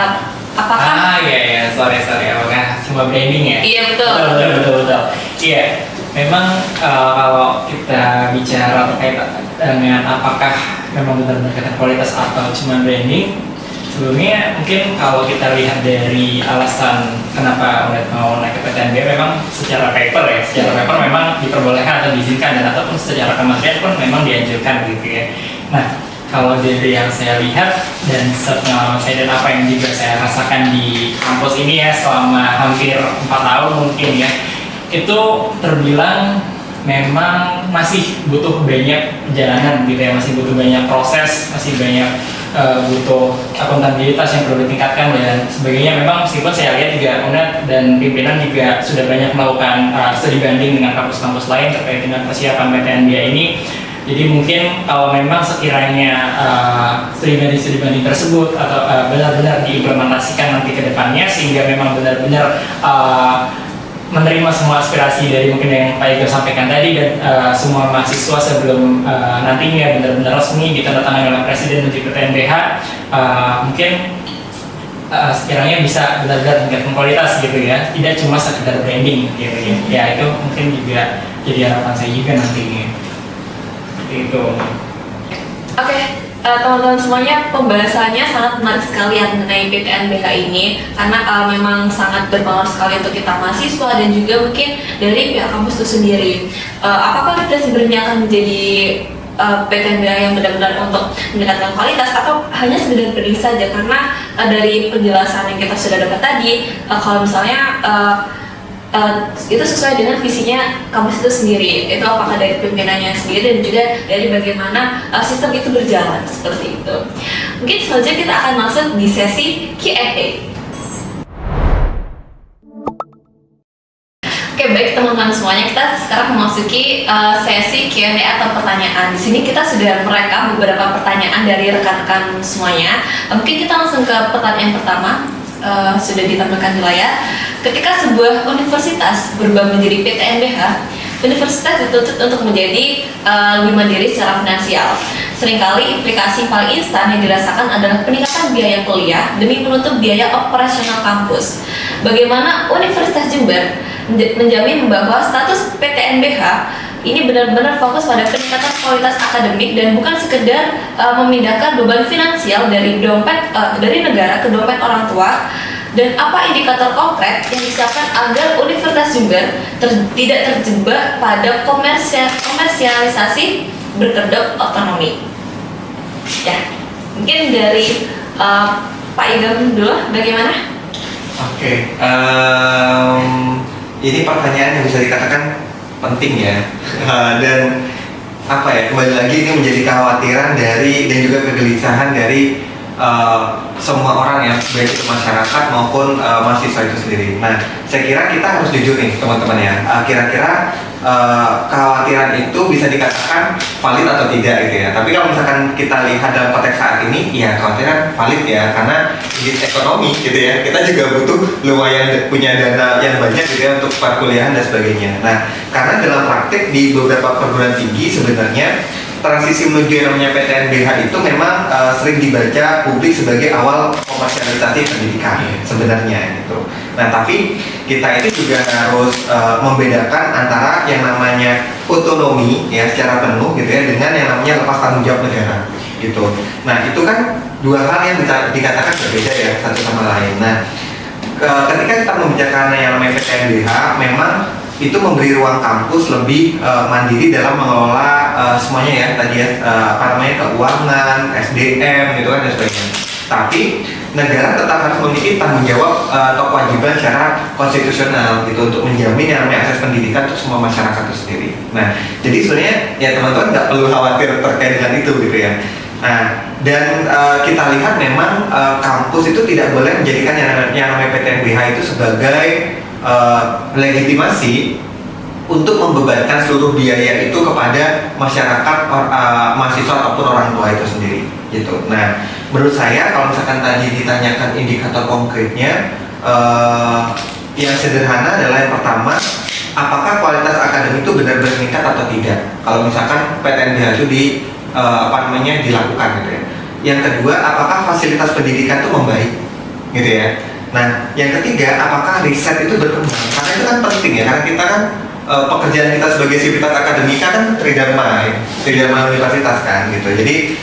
apakah? Iya, sorry, apakah cuma branding ya? Iya, betul. Betul. Iya. Memang kalau kita bicara terkait dengan apakah memang benar-benar kualitas atau cuma branding, sebelumnya mungkin kalau kita lihat dari alasan kenapa mau naik ke PTNB, memang secara paper memang diperbolehkan atau diizinkan, dan ataupun secara kementerian pun memang dianjurkan gitu ya. Nah, kalau dari yang saya lihat dan pengalaman saya dan apa yang juga saya rasakan di kampus ini ya selama hampir 4 tahun mungkin ya, itu terbilang memang masih butuh banyak perjalanan gitu ya, masih butuh banyak proses, masih banyak butuh akuntabilitas yang perlu ditingkatkan dan sebagainya. Memang meskipun saya lihat juga UNED dan pimpinan juga sudah banyak melakukan studi banding dengan kampus-kampus lain terkait dengan persiapan PTNBH ini. Jadi mungkin kalau memang sekiranya studi banding tersebut atau benar-benar diimplementasikan nanti ke depannya, sehingga memang benar-benar menerima semua aspirasi dari mungkin yang Pak Iga sampaikan tadi, dan semua mahasiswa sebelum nantinya benar-benar resmi ditandatangani oleh Presiden dan juga PTNBH, mungkin sekiranya bisa benar-benar meningkatkan kualitas gitu ya, tidak cuma sekedar branding gitu ya. Ya itu mungkin juga jadi harapan saya juga nantinya. seperti itu. Oke, teman-teman semuanya, pembahasannya sangat menarik sekali ya mengenai PTNBH ini karena memang sangat berpengaruh sekali untuk kita mahasiswa dan juga mungkin dari pihak kampus itu sendiri. Apakah kita sebenarnya akan menjadi PTNBH yang benar-benar untuk meningkatkan kualitas atau hanya sekedar berdiri saja? Karena dari penjelasan yang kita sudah dapat tadi, kalau misalnya itu sesuai dengan visinya kampus itu sendiri, itu apakah dari pimpinannya sendiri dan juga dari bagaimana sistem itu berjalan seperti itu. Mungkin selanjutnya kita akan masuk di sesi Q&A. Oke, baik teman-teman semuanya, kita sekarang memasuki sesi Q&A atau pertanyaan. Di sini kita sudah merekam beberapa pertanyaan dari rekan-rekan semuanya. Mungkin kita langsung ke pertanyaan pertama. Sudah ditampilkan di layar. Ketika sebuah universitas berubah menjadi PTNBH, universitas dituntut untuk menjadi lebih mandiri secara finansial. Seringkali implikasi paling instan yang dirasakan adalah peningkatan biaya kuliah demi menutup biaya operasional kampus. Bagaimana Universitas Jember menjamin bahwa status PTNBH ini benar-benar fokus pada peningkatan kualitas akademik dan bukan sekedar memindahkan beban finansial dari dompet dari negara ke dompet orang tua, dan apa indikator konkret yang disiapkan agar Universitas Jember tidak terjebak pada komersialisasi berkedok otonomi? Ya, mungkin dari Pak Igam dulu, bagaimana? Oke, ini pertanyaan yang bisa dikatakan penting ya. Dan apa ya, kembali lagi ini menjadi kekhawatiran dari dan juga kegelisahan dari semua orang ya, baik itu masyarakat maupun mahasiswa itu sendiri. Nah, saya kira kita harus jujur nih teman-teman ya, kira-kira kekhawatiran itu bisa dikatakan valid atau tidak gitu ya. Tapi kalau misalkan kita lihat dalam konteks saat ini, ya kekhawatiran valid ya, karena di ekonomi gitu ya, kita juga butuh lumayan punya dana yang banyak gitu ya untuk perkuliahan dan sebagainya. Nah, karena dalam praktek di beberapa perguruan tinggi sebenarnya transisi menuju yang namanya PTNBH itu memang sering dibaca publik sebagai awal komersialisasi pendidikan sebenarnya gitu. Nah, tapi kita itu juga harus membedakan antara yang namanya otonomi ya secara penuh gitu ya dengan yang namanya lepas tanggung jawab negara gitu. Nah, itu kan dua hal yang bisa dikatakan berbeda ya satu sama lain. Nah, ketika kita membicarakan yang namanya PTNBH, memang itu memberi ruang kampus lebih mandiri dalam mengelola semuanya ya tadi ya, keuangan, SDM gitu kan dan sebagainya. Tapi negara tetap harus memiliki tanggung jawab atau kewajiban secara konstitusional gitu untuk menjamin yang namanya akses pendidikan untuk semua masyarakat itu sendiri. Nah, jadi sebenarnya ya teman-teman nggak perlu khawatir terkait dengan itu gitu ya. Nah, dan kita lihat memang kampus itu tidak boleh menjadikan yang namanya PTNBH itu sebagai legitimasi untuk membebankan seluruh biaya itu kepada masyarakat, mahasiswa ataupun orang tua itu sendiri gitu. Nah, menurut saya kalau misalkan tadi ditanyakan indikator konkretnya, yang sederhana adalah yang pertama, apakah kualitas akademik itu benar-benar meningkat atau tidak kalau misalkan PTNBH itu dilakukan gitu ya. Yang kedua, apakah fasilitas pendidikan itu membaik gitu ya. Nah, yang ketiga, apakah riset itu berkembang? Karena itu kan penting ya, karena kita kan pekerjaan kita sebagai sivitas akademika kan tridharma universitas kan gitu. Jadi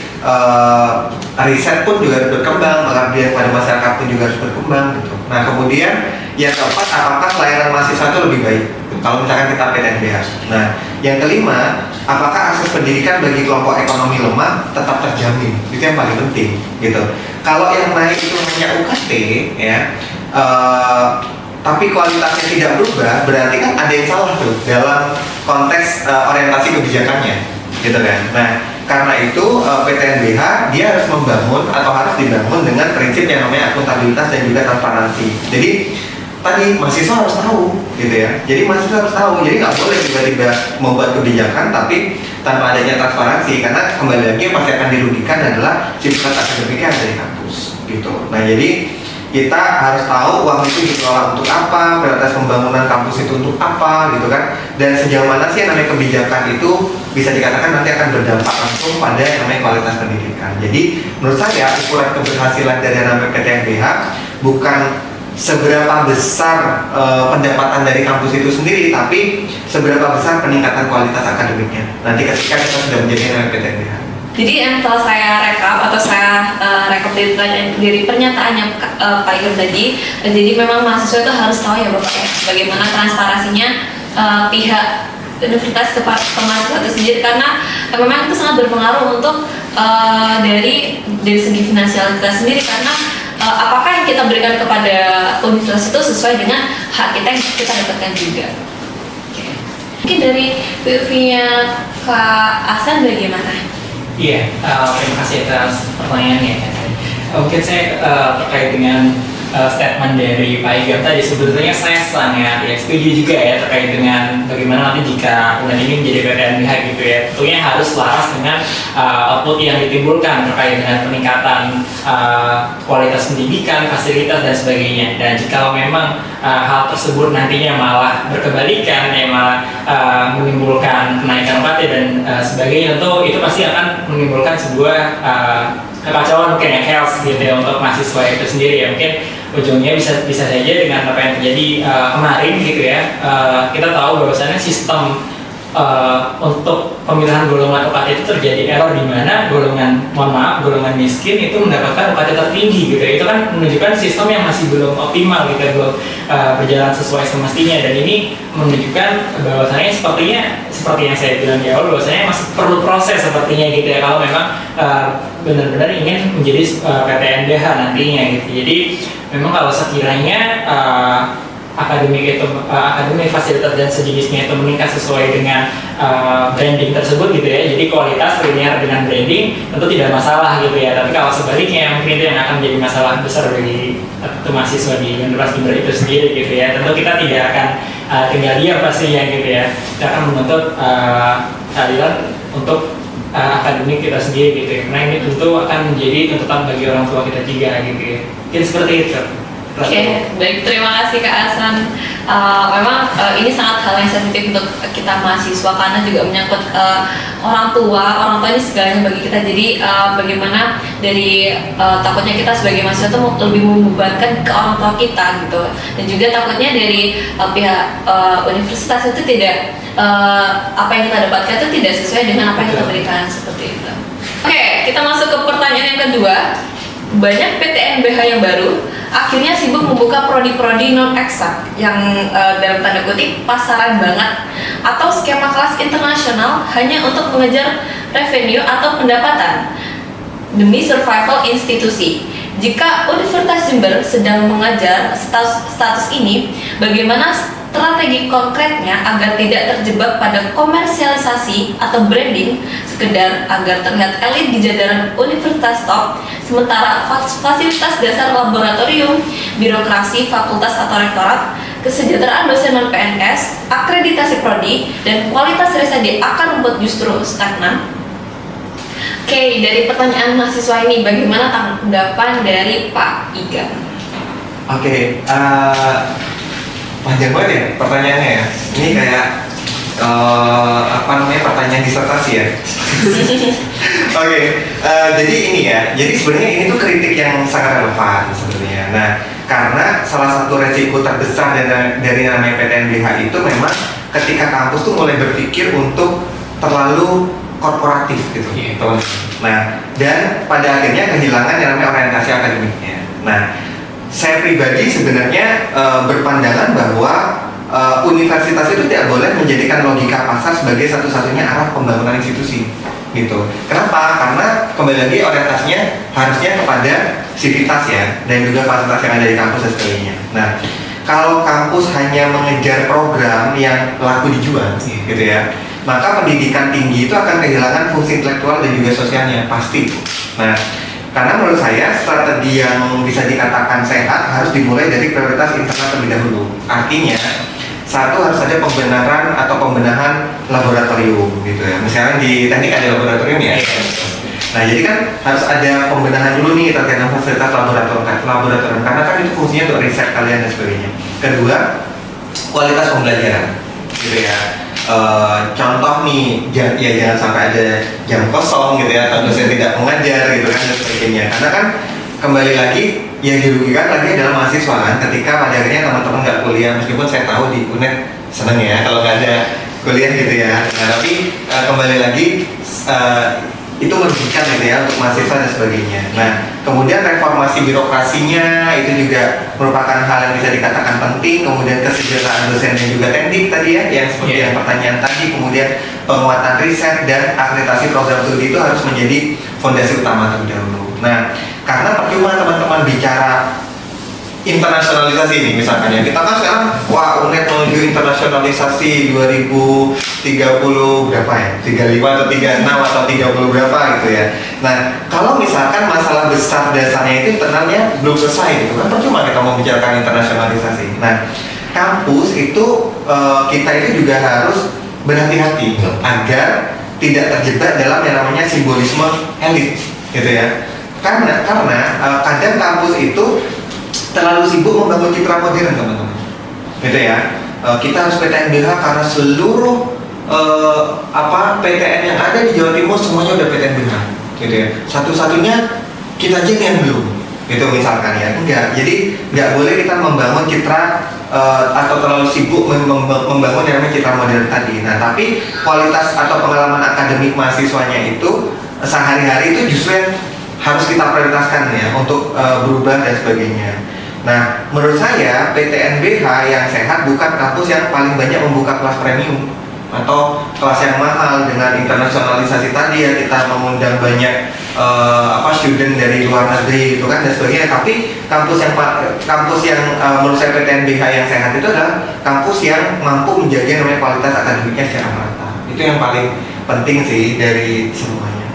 riset pun juga harus berkembang, pengabdian pada masyarakat pun juga harus berkembang gitu. Nah, kemudian yang keempat, apakah pelayanan mahasiswa itu lebih baik kalau misalkan kita PTNBH. Nah, yang kelima, apakah akses pendidikan bagi kelompok ekonomi lemah tetap terjamin? Itu yang paling penting gitu. Kalau yang naik itu hanya UKT ya, tapi kualitasnya tidak berubah, berarti kan ada yang salah tuh dalam konteks orientasi kebijakannya gitu kan. Nah, karena itu PTNBH dia harus membangun atau harus dibangun dengan prinsip yang namanya akuntabilitas dan juga transparansi. Jadi tadi mahasiswa harus tahu gitu ya. Jadi mahasiswa harus tahu. Jadi nggak boleh tiba-tiba membuat kebijakan tapi tanpa adanya transparansi, karena kembali lagi yang pasti akan dirugikan adalah sivitas akademiknya dari kampus gitu. Nah, jadi kita harus tahu uang itu dikelola untuk apa, prioritas pembangunan kampus itu untuk apa gitu kan, dan sejauh mana sih yang namanya kebijakan itu bisa dikatakan nanti akan berdampak langsung pada yang namanya kualitas pendidikan. Jadi menurut saya ukuran keberhasilan dari yang namanya PTNBH bukan seberapa besar pendapatan dari kampus itu sendiri, tapi seberapa besar peningkatan kualitas akademiknya nanti ketika kita sudah menjadi PTNBH. Jadi yang telah saya rekap atau saya rekap dari pernyataannya Pak Igor tadi, jadi memang mahasiswa itu harus tahu ya Bapak ya, bagaimana transparansinya pihak universitas ke mahasiswa itu sendiri, karena memang itu sangat berpengaruh untuk dari segi finansial kita sendiri, karena apakah yang kita berikan kepada universitas itu sesuai dengan hak kita yang kita dapatkan juga. Oke. Mungkin dari POV-nya Kak Ahsan bagaimana? Iya, terima kasih atas pertanyaannya. Mungkin saya terkait dengan statement dari Pak Igor tadi, sebetulnya saya sangat setuju juga ya terkait dengan bagaimana nanti jika UNAN ini menjadi PTNBH gitu ya, tentunya harus selaras dengan output yang ditimbulkan terkait dengan peningkatan kualitas pendidikan, fasilitas dan sebagainya. Dan jika memang hal tersebut nantinya malah berkebalikan, ya malah menimbulkan kenaikan UKT dan sebagainya, tentu itu pasti akan menimbulkan sebuah kekacauan mungkin ya, chaos gitu ya untuk mahasiswa itu sendiri ya. Mungkin ujungnya bisa saja dengan apa yang terjadi kemarin gitu ya. Kita tahu bahwasannya sistem untuk pemilihan golongan UKT itu terjadi error di mana golongan miskin itu mendapatkan UKT tertinggi gitu ya. Itu kan menunjukkan sistem yang masih belum optimal gitu ya, belum berjalan sesuai semestinya, dan ini menunjukkan bahwasannya seperti yang saya bilang di awal, bahwasanya masih perlu proses sepertinya gitu ya kalau memang benar-benar ingin menjadi PTNBH nantinya gitu. Jadi memang kalau sekiranya akademik fasilitas dan sejenisnya itu meningkat sesuai dengan branding tersebut gitu ya, jadi kualitas linear dengan branding tentu tidak masalah gitu ya. Tapi kalau sebaliknya mungkin itu yang akan menjadi masalah besar bagi mahasiswa di Universitas Jember itu sendiri gitu ya. Tentu kita tidak akan tinggal diam pastinya gitu ya, kita akan menuntut keadilan untuk akademik kita sendiri gitu ya, karena ini tentu akan menjadi tuntutan bagi orang tua kita juga gitu ya. Mungkin seperti itu. Oke, baik, terima kasih Kak Ahsan. Memang ini sangat hal yang sensitif untuk kita mahasiswa karena juga menyangkut orang tua ini segalanya bagi kita. Jadi bagaimana dari takutnya kita sebagai mahasiswa itu lebih membebankan ke orang tua kita gitu, dan juga takutnya dari pihak universitas itu tidak apa yang kita dapatkan itu tidak sesuai dengan apa yang kita berikan seperti itu. Oke, kita masuk ke pertanyaan yang kedua. Banyak PTNBH yang baru akhirnya sibuk membuka prodi-prodi non-eksak yang dalam tanda kutip pasaran banget atau skema kelas internasional hanya untuk mengejar revenue atau pendapatan demi survival institusi. Jika Universitas Jember sedang mengajar status ini, bagaimana strategi konkretnya agar tidak terjebak pada komersialisasi atau branding sekedar agar terlihat elit di jajaran universitas top, sementara fasilitas dasar laboratorium, birokrasi, fakultas atau rektorat, kesejahteraan dosen non-PNS, akreditasi prodi, dan kualitas riset di akar rumput justru stagnan? Oke, dari pertanyaan mahasiswa ini, bagaimana tanggapan dari Pak Iga? Oke, panjang banget ya pertanyaannya ya. Ini kayak pertanyaan disertasi ya. Oke, jadi ini ya. Jadi sebenarnya ini tuh kritik yang sangat relevan sebenarnya. Nah, karena salah satu resiko terbesar dari namanya PTNBH itu memang ketika kampus tuh mulai berpikir untuk terlalu korporatif gitu, teman-teman. Nah, dan pada akhirnya kehilangan yang namanya orientasi akademiknya. Nah, saya pribadi sebenarnya berpandangan bahwa universitas itu tidak boleh menjadikan logika pasar sebagai satu-satunya arah pembangunan institusi, gitu. Kenapa? Karena kembali lagi orientasinya harusnya kepada sivitas ya, dan juga fasilitas yang ada di kampus dan sebagainya. Nah, kalau kampus hanya mengejar program yang laku dijual, gitu ya, maka pendidikan tinggi itu akan kehilangan fungsi intelektual dan juga sosialnya, pasti. Nah, karena menurut saya strategi yang bisa dikatakan sehat harus dimulai dari prioritas internal terlebih dahulu. Artinya, satu harus ada pembenahan laboratorium gitu ya. Misalnya di teknik ada laboratorium ya. Nah, jadi kan harus ada pembenahan dulu nih terkait dengan fasilitas laboratorium karena kan itu fungsinya untuk riset kalian dan sebagainya. Kedua, kualitas pembelajaran gitu ya. Contoh nih, jangan sampai ada jam kosong gitu ya, atau dosen tidak mengajar gitu kan dan sebagainya. Karena kan kembali lagi yang dirugikan lagi adalah mahasiswa kan, ketika pada akhirnya teman-teman nggak kuliah, meskipun saya tahu di UNED seneng ya kalau nggak ada kuliah gitu ya. Nah tapi kembali lagi itu merugikan gitu ya untuk mahasiswa dan sebagainya. Nah kemudian reformasi birokrasinya itu juga merupakan hal yang bisa dikatakan penting. Kemudian kesejahteraan dosennya juga penting tadi ya, yang seperti yang pertanyaan tadi. Kemudian penguatan riset dan akreditasi program studi itu harus menjadi fondasi utama terlebih dahulu. Nah karena percuma teman-teman bicara internasionalisasi ini misalkan ya, kita kan sekarang wah UNED menuju internasionalisasi 2030 berapa ya, 35 atau 36 atau 30 berapa gitu ya. Nah kalau misalkan masalah besar dasarnya itu internalnya belum selesai gitu kan, percuma kita mau bicarakan internasionalisasi. Nah kampus itu kita itu juga harus berhati-hati agar tidak terjebak dalam yang namanya simbolisme elit gitu ya. Karena kadang kampus itu terlalu sibuk membangun citra modern teman-teman, gitu ya. Kita harus PTNBH karena seluruh PTN yang ada di Jawa Timur semuanya udah PTNBH, gitu ya. Satu-satunya kita aja yang belum, gitu misalkan ya. Enggak, jadi nggak boleh kita membangun citra atau terlalu sibuk membangun yang namanya citra modern tadi. Nah, tapi kualitas atau pengalaman akademik mahasiswanya itu sehari-hari itu justru yang harus kita prioritaskan ya untuk berubah dan sebagainya. Nah, menurut saya PTNBH yang sehat bukan kampus yang paling banyak membuka kelas premium atau kelas yang mahal dengan internasionalisasi tadi ya, kita mengundang banyak student dari luar negeri itu kan dan sebagainya. Tapi kampus yang menurut saya PTNBH yang sehat itu adalah kampus yang mampu menjaga namanya kualitas akademiknya secara merata. Itu yang paling penting sih dari semuanya.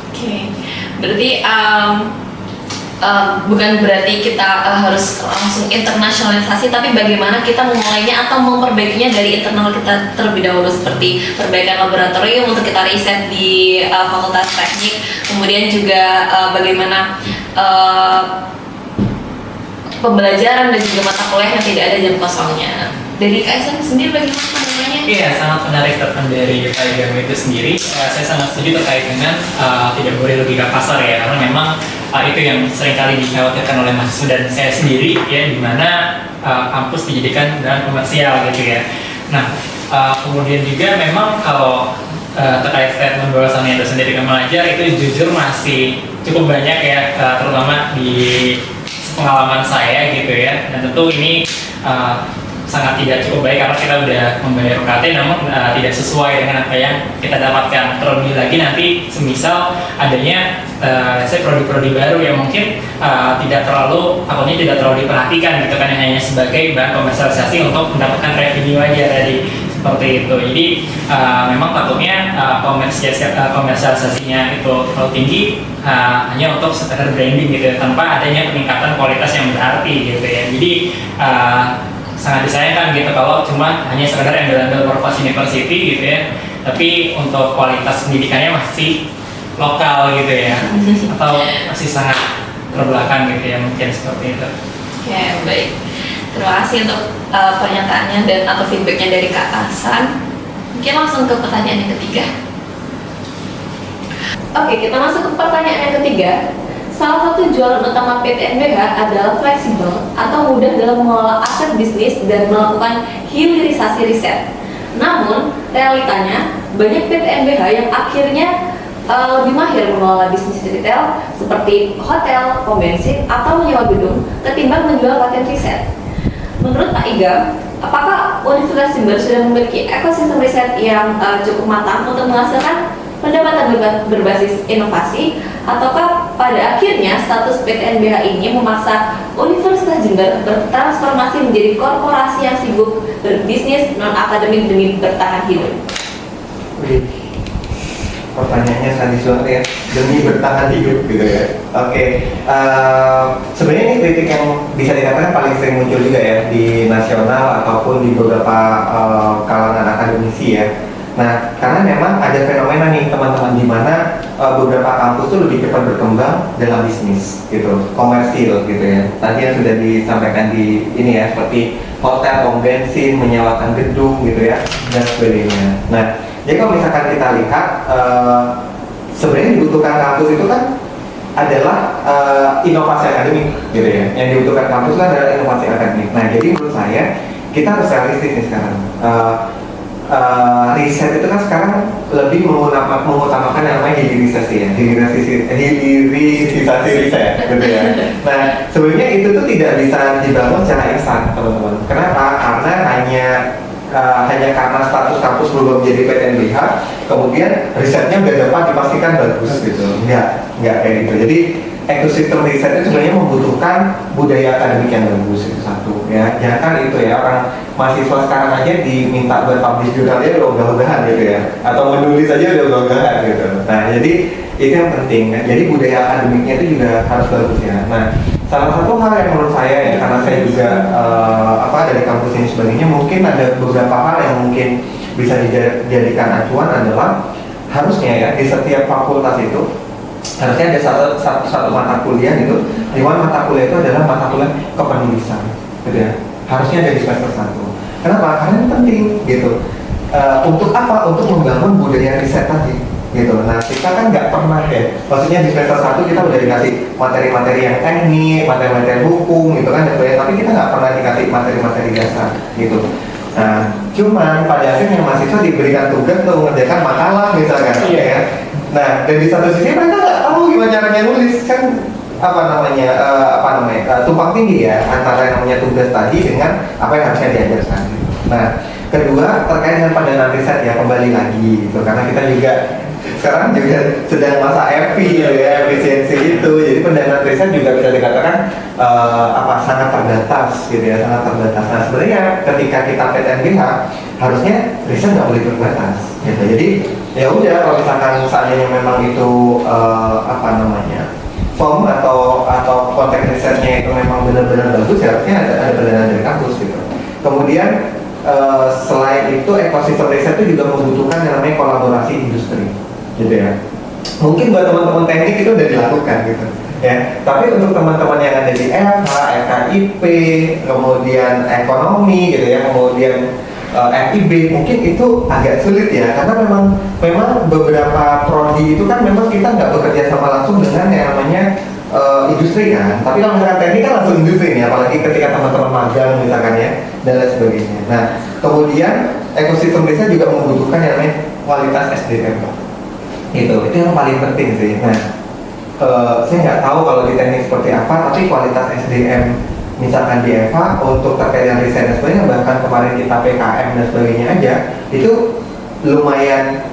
Oke. Berarti bukan berarti kita harus langsung internasionalisasi, tapi bagaimana kita memulainya atau memperbaikinya dari internal kita terlebih dahulu, seperti perbaikan laboratorium untuk kita riset di fakultas teknik, kemudian juga bagaimana pembelajaran dan juga mata kuliah yang tidak ada jam kosongnya. Dari KSM sendiri bagaimana pandangannya? Iya, sangat menarik teman dari Pak Igam itu sendiri. Saya sangat setuju terkait dengan tidak boleh logika pasar ya, karena memang itu yang seringkali dikhawatirkan oleh mahasiswa dan saya sendiri ya, di mana kampus dijadikan dengan komersial gitu ya. Nah, kemudian juga memang kalau terkait statement bahwasannya dosen dari mengajar itu jujur masih cukup banyak ya, terutama di pengalaman saya gitu ya, dan tentu ini sangat tidak cukup baik karena kita udah membayar UKT namun tidak sesuai dengan apa yang kita dapatkan. Terlebih lagi nanti semisal adanya produk-produk baru yang mungkin tidak terlalu diperhatikan gitu kan, yang hanya sebagai bahan komersialisasi untuk mendapatkan revenue aja tadi seperti itu. Jadi memang takutnya komersialisasinya itu terlalu tinggi hanya untuk sekedar branding gitu ya, tanpa adanya peningkatan kualitas yang berarti gitu ya. Jadi sangat disayangkan gitu kalau cuma hanya sekedar embel-embel Purpose University gitu ya, tapi untuk kualitas pendidikannya masih lokal gitu ya, atau masih sangat terbelakang gitu ya, mungkin seperti itu. Oke, baik. Terima kasih untuk pernyataannya dan atau feedbacknya dari Kak Hasan. Mungkin langsung ke pertanyaan yang ketiga. Oke, kita masuk ke pertanyaan yang ketiga. Salah satu jualan utama PTNBH adalah fleksibel atau mudah dalam mengelola aset bisnis dan melakukan hilirisasi riset. Namun, realitanya banyak PTNBH yang akhirnya lebih mahir mengelola bisnis retail seperti hotel, pom bensin, atau menyewa gedung ketimbang menjual paket riset. Menurut Pak Igam, apakah Universitas Jember sudah memiliki ekosistem riset yang cukup matang untuk menghasilkan pendapatan berbasis inovasi, ataukah pada akhirnya status PTNBH ini memaksa Universitas Jember bertransformasi menjadi korporasi yang sibuk berbisnis non-akademik demi bertahan hidup? Pertanyaannya sadis banget ya, demi bertahan hidup gitu ya. Oke, sebenarnya ini kritik yang bisa dikatakan paling sering muncul juga ya di nasional ataupun di beberapa kalangan akademisi ya. Nah, karena memang ada fenomena nih teman-teman, di mana beberapa kampus tuh lebih cepat berkembang dalam bisnis gitu, komersil gitu ya. Tadi yang sudah disampaikan di ini ya, seperti hotel, pom bensin, menyewakan gedung gitu ya, dan sebagainya. Nah, jadi kalau misalkan kita lihat sebenarnya dibutuhkan kampus itu kan adalah inovasi akademik gitu ya. Yang dibutuhkan kampus itu adalah inovasi akademik. Nah, jadi menurut saya kita harus realistis nih sekarang. Riset itu kan sekarang lebih mengutamakan yang namanya hilirisasi ya, hilirisasi riset gitu ya. Nah, sebenarnya itu tuh tidak bisa dibangun secara instan, teman-teman. Kenapa? Karena hanya karena status kampus belum menjadi PTNBH, kemudian risetnya udah dapat dipastikan bagus gitu. Enggak kayak gitu. Jadi ekosistem riset itu sebenarnya membutuhkan budaya akademik yang bagus, itu satu ya. Jangan kan itu ya, orang mahasiswa sekarang aja diminta buat publish jurnalnya udah ogah-ogahan gitu ya, atau menulis aja udah ogah-ogahan gitu. Nah, jadi itu yang penting ya. Jadi budaya akademiknya itu juga harus bagus ya. Nah, salah satu hal yang menurut saya ya, karena saya juga dari kampus ini sebagainya, mungkin ada beberapa hal yang mungkin bisa dijadikan acuan adalah harusnya ya di setiap fakultas itu harusnya ada satu mata kuliah gitu, di mana mata kuliah itu adalah mata kuliah kepenulisan gitu ya. Harusnya ada di semester 1. Kenapa? Karena ini penting gitu. Untuk apa? Untuk membangun budaya riset tadi gitu. Nah, kita kan nggak pernah ya, maksudnya di semester 1 kita udah dikasih materi-materi yang teknik, materi-materi hukum gitu kan, tapi kita nggak pernah dikasih materi-materi dasar gitu. Nah, cuman pada akhirnya mahasiswa diberikan tugas untuk mengerjakan makalah misalkan, ya. Nah, dan di satu sisi mereka nggak tahu gimana caranya nulis kan, tumpang tindih ya antara yang namanya tugas tadi dengan apa yang harusnya diajarkan. Nah, kedua terkait dengan pandangan riset ya, kembali lagi gitu, karena kita juga sekarang juga sedang masa EPI ya, efisiensi itu. Jadi pendanaan riset juga bisa dikatakan sangat terbatas gitu ya, sangat terbatas. Nah, sebenarnya ketika kita PTNBH harusnya riset nggak boleh terbatas gitu. Jadi ya udah, kalau misalkan seandainya memang itu form atau konteks risetnya itu memang benar-benar bagus, harusnya ada pendanaan dari kampus gitu. Kemudian selain itu ekosistem riset itu juga membutuhkan yang namanya kolaborasi industri gitu ya. Mungkin buat teman-teman teknik itu udah dilakukan gitu ya, tapi untuk teman-teman yang ada di FH, FKIP, kemudian ekonomi gitu ya, kemudian FIB, mungkin itu agak sulit ya, karena memang beberapa prodi itu kan memang kita nggak bekerja sama langsung dengan yang namanya industri kan. Tapi kalau misalkan teknik kan langsung industri nih, apalagi ketika teman-teman magang misalkan ya, dan lain sebagainya. Nah, kemudian ekosistem riset juga membutuhkan yang namanya kualitas SDM gitu. Itu yang paling penting sih. Nah, saya nggak tahu kalau di teknik seperti apa, tapi kualitas SDM misalkan di EVA untuk terkait dengan riset dan sebagainya, bahkan kemarin kita PKM dan sebagainya aja itu lumayan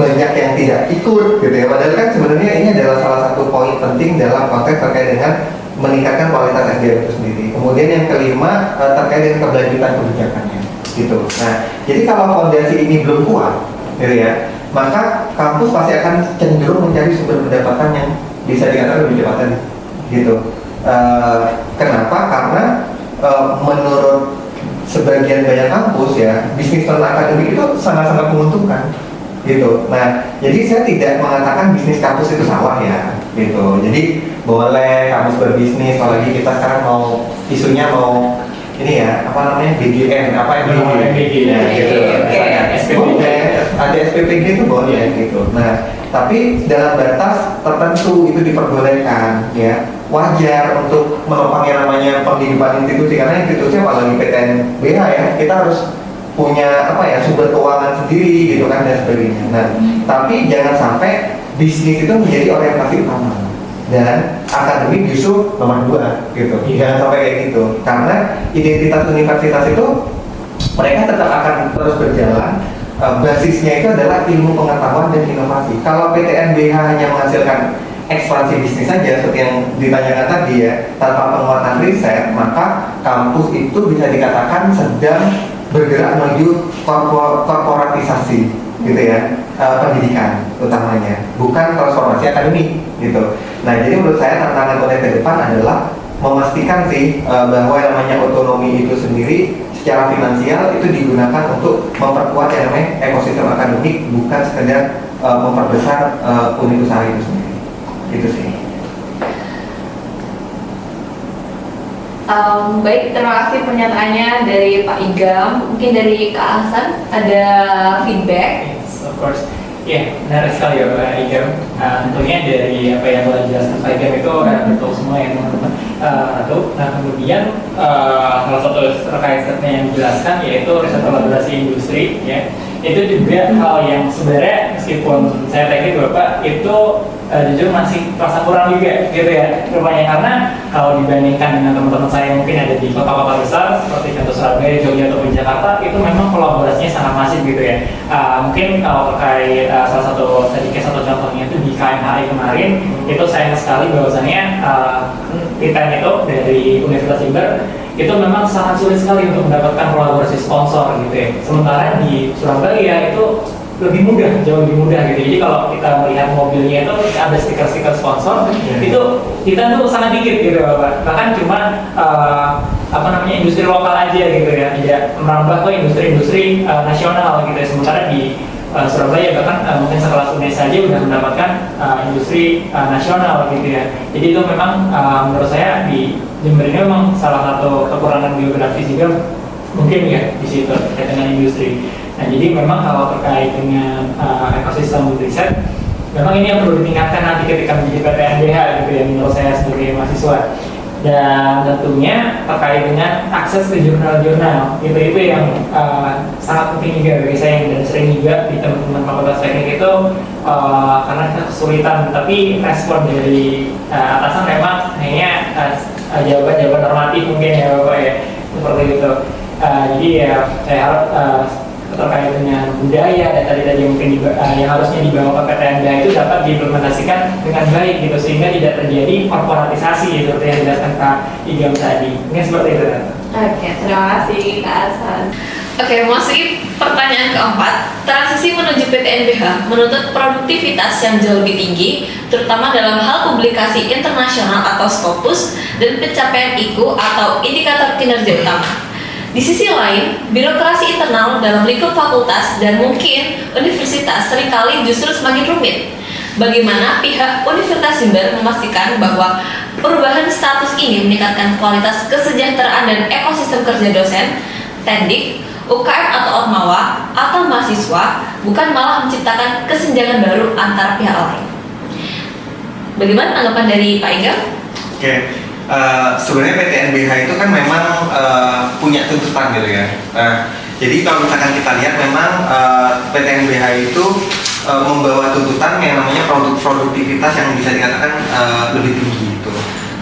banyak yang tidak ikut gitu ya. Padahal kan sebenarnya ini adalah salah satu poin penting dalam konteks terkait dengan meningkatkan kualitas SDM itu sendiri. Kemudian yang kelima terkait dengan keberlanjutan kebijakannya gitu. Nah, jadi kalau fondasi ini belum kuat gitu ya, maka kampus pasti akan cenderung mencari sumber pendapatan yang bisa dikatakan lebih cepat tadi gitu. Kenapa? Karena menurut sebagian banyak kampus ya, bisnis non akademik itu sangat-sangat menguntungkan gitu. Nah, jadi saya tidak mengatakan bisnis kampus itu salah ya gitu. Jadi boleh kampus berbisnis, apalagi kita sekarang mau isunya mau ini ya, BGN, ya gitu. Ada SPPG itu boleh gitu. Nah, tapi dalam batas tertentu itu diperbolehkan ya. Wajar untuk menopang yang namanya penghidupan institusi, karena institusi apalagi PTNBH ya, kita harus punya sumber keuangan sendiri gitu kan dan sebagainya. Nah, tapi jangan sampai bisnis itu menjadi orientasi utama dan akademik justru nomor 2 gitu. Jangan sampai kayak gitu, karena identitas universitas itu mereka tetap akan terus berjalan. Basisnya itu adalah ilmu pengetahuan dan inovasi. Kalau PTNBH hanya menghasilkan ekspansi bisnis saja seperti yang ditanyakan tadi ya, tanpa penguatan riset, maka kampus itu bisa dikatakan sedang bergerak menuju korporatisasi gitu ya, pendidikan utamanya, bukan transformasi akademik gitu. Nah, jadi menurut saya tantangan UNED ke depan adalah memastikan bahwa yang namanya otonomi itu sendiri secara finansial itu digunakan untuk memperkuat yang namanya ekosistem akademik, bukan sekedar memperbesar unit usaha itu sendiri. Itu sih. Baik, terima kasih pernyataannya dari Pak Igam. Mungkin dari Kak Hasan ada feedback. Yes, of course. Ya, menarik sekali ya Pak Igam. Tentunya dari apa yang telah dijelaskan Pak Igam itu betul semua ya teman-teman. Nah kemudian salah satu terkait statement yang dijelaskan yaitu riset kolaborasi industri ya. Itu juga hal yang sebenarnya meskipun saya teknik Bapak itu jujur masih terasa kurang juga gitu ya rupanya, karena kalau dibandingkan dengan teman-teman saya yang mungkin ada di kota-kota besar seperti contoh Surabaya, Jogja ataupun Jakarta, itu memang kolaborasinya sangat masif gitu ya. Mungkin kalau terkait salah satu tadi case atau contohnya itu di KMHI kemarin, itu sayang sekali bahwasannya Titan itu dari Universitas Jember itu memang sangat sulit sekali untuk mendapatkan kolaborasi sponsor gitu ya. Sementara di Surabaya itu lebih mudah, jauh lebih mudah gitu. Jadi kalau kita melihat mobilnya itu ada stiker-stiker sponsor, itu kita tuh sangat dikit gitu Bapak. Bahkan cuma industri lokal aja gitu ya, tidak merambah ke industri-industri nasional gitu ya. Sementara di Surabaya bahkan mungkin sekelas UNES saja udah mendapatkan industri nasional gitu ya. Jadi itu memang menurut saya di Jember ini memang salah satu kekurangan geografis juga mungkin ya di situ terkait dengan industri. Nah jadi memang kalau terkait dengan ekosistem riset, memang ini yang perlu ditingkatkan nanti ketika menjadi PTNBH gitu ya menurut saya sebagai mahasiswa. Dan tentunya terkait dengan akses ke jurnal-jurnal itu yang sangat penting juga bagi saya dan sering juga di teman-teman fakultas teknik itu karena kita kesulitan, tapi respon dari atasan memang hanya jawaban-jawaban normatif mungkin ya Bapak ya seperti itu. Jadi ya saya harap terkait dengan budaya dan tadi mungkin yang harusnya dibawa ke PTNBH itu dapat diimplementasikan dengan baik gitu sehingga tidak terjadi korporatisasi seperti yang dijelaskan Kak Igam tadi. Ini seperti itu kan? Oke, terima kasih Kak Hasan. Oke, masuk pertanyaan keempat. Transisi menuju PTNBH menuntut produktivitas yang jauh lebih tinggi, terutama dalam hal publikasi internasional atau Scopus dan pencapaian IKU atau indikator kinerja utama. Di sisi lain, birokrasi internal dalam lingkup fakultas dan mungkin universitas seringkali justru semakin rumit. Bagaimana pihak Universitas Jember memastikan bahwa perubahan status ini meningkatkan kualitas kesejahteraan dan ekosistem kerja dosen, teknik, UKM atau Ormawa, atau mahasiswa, bukan malah menciptakan kesenjangan baru antara pihak lain. Bagaimana tanggapan dari Pak Igam? Oke. Sebenarnya PTNBH itu kan memang punya tuntutan gitu ya. Jadi kalau misalkan kita lihat memang PTNBH itu membawa tuntutan yang namanya produktivitas yang bisa dikatakan lebih tinggi gitu.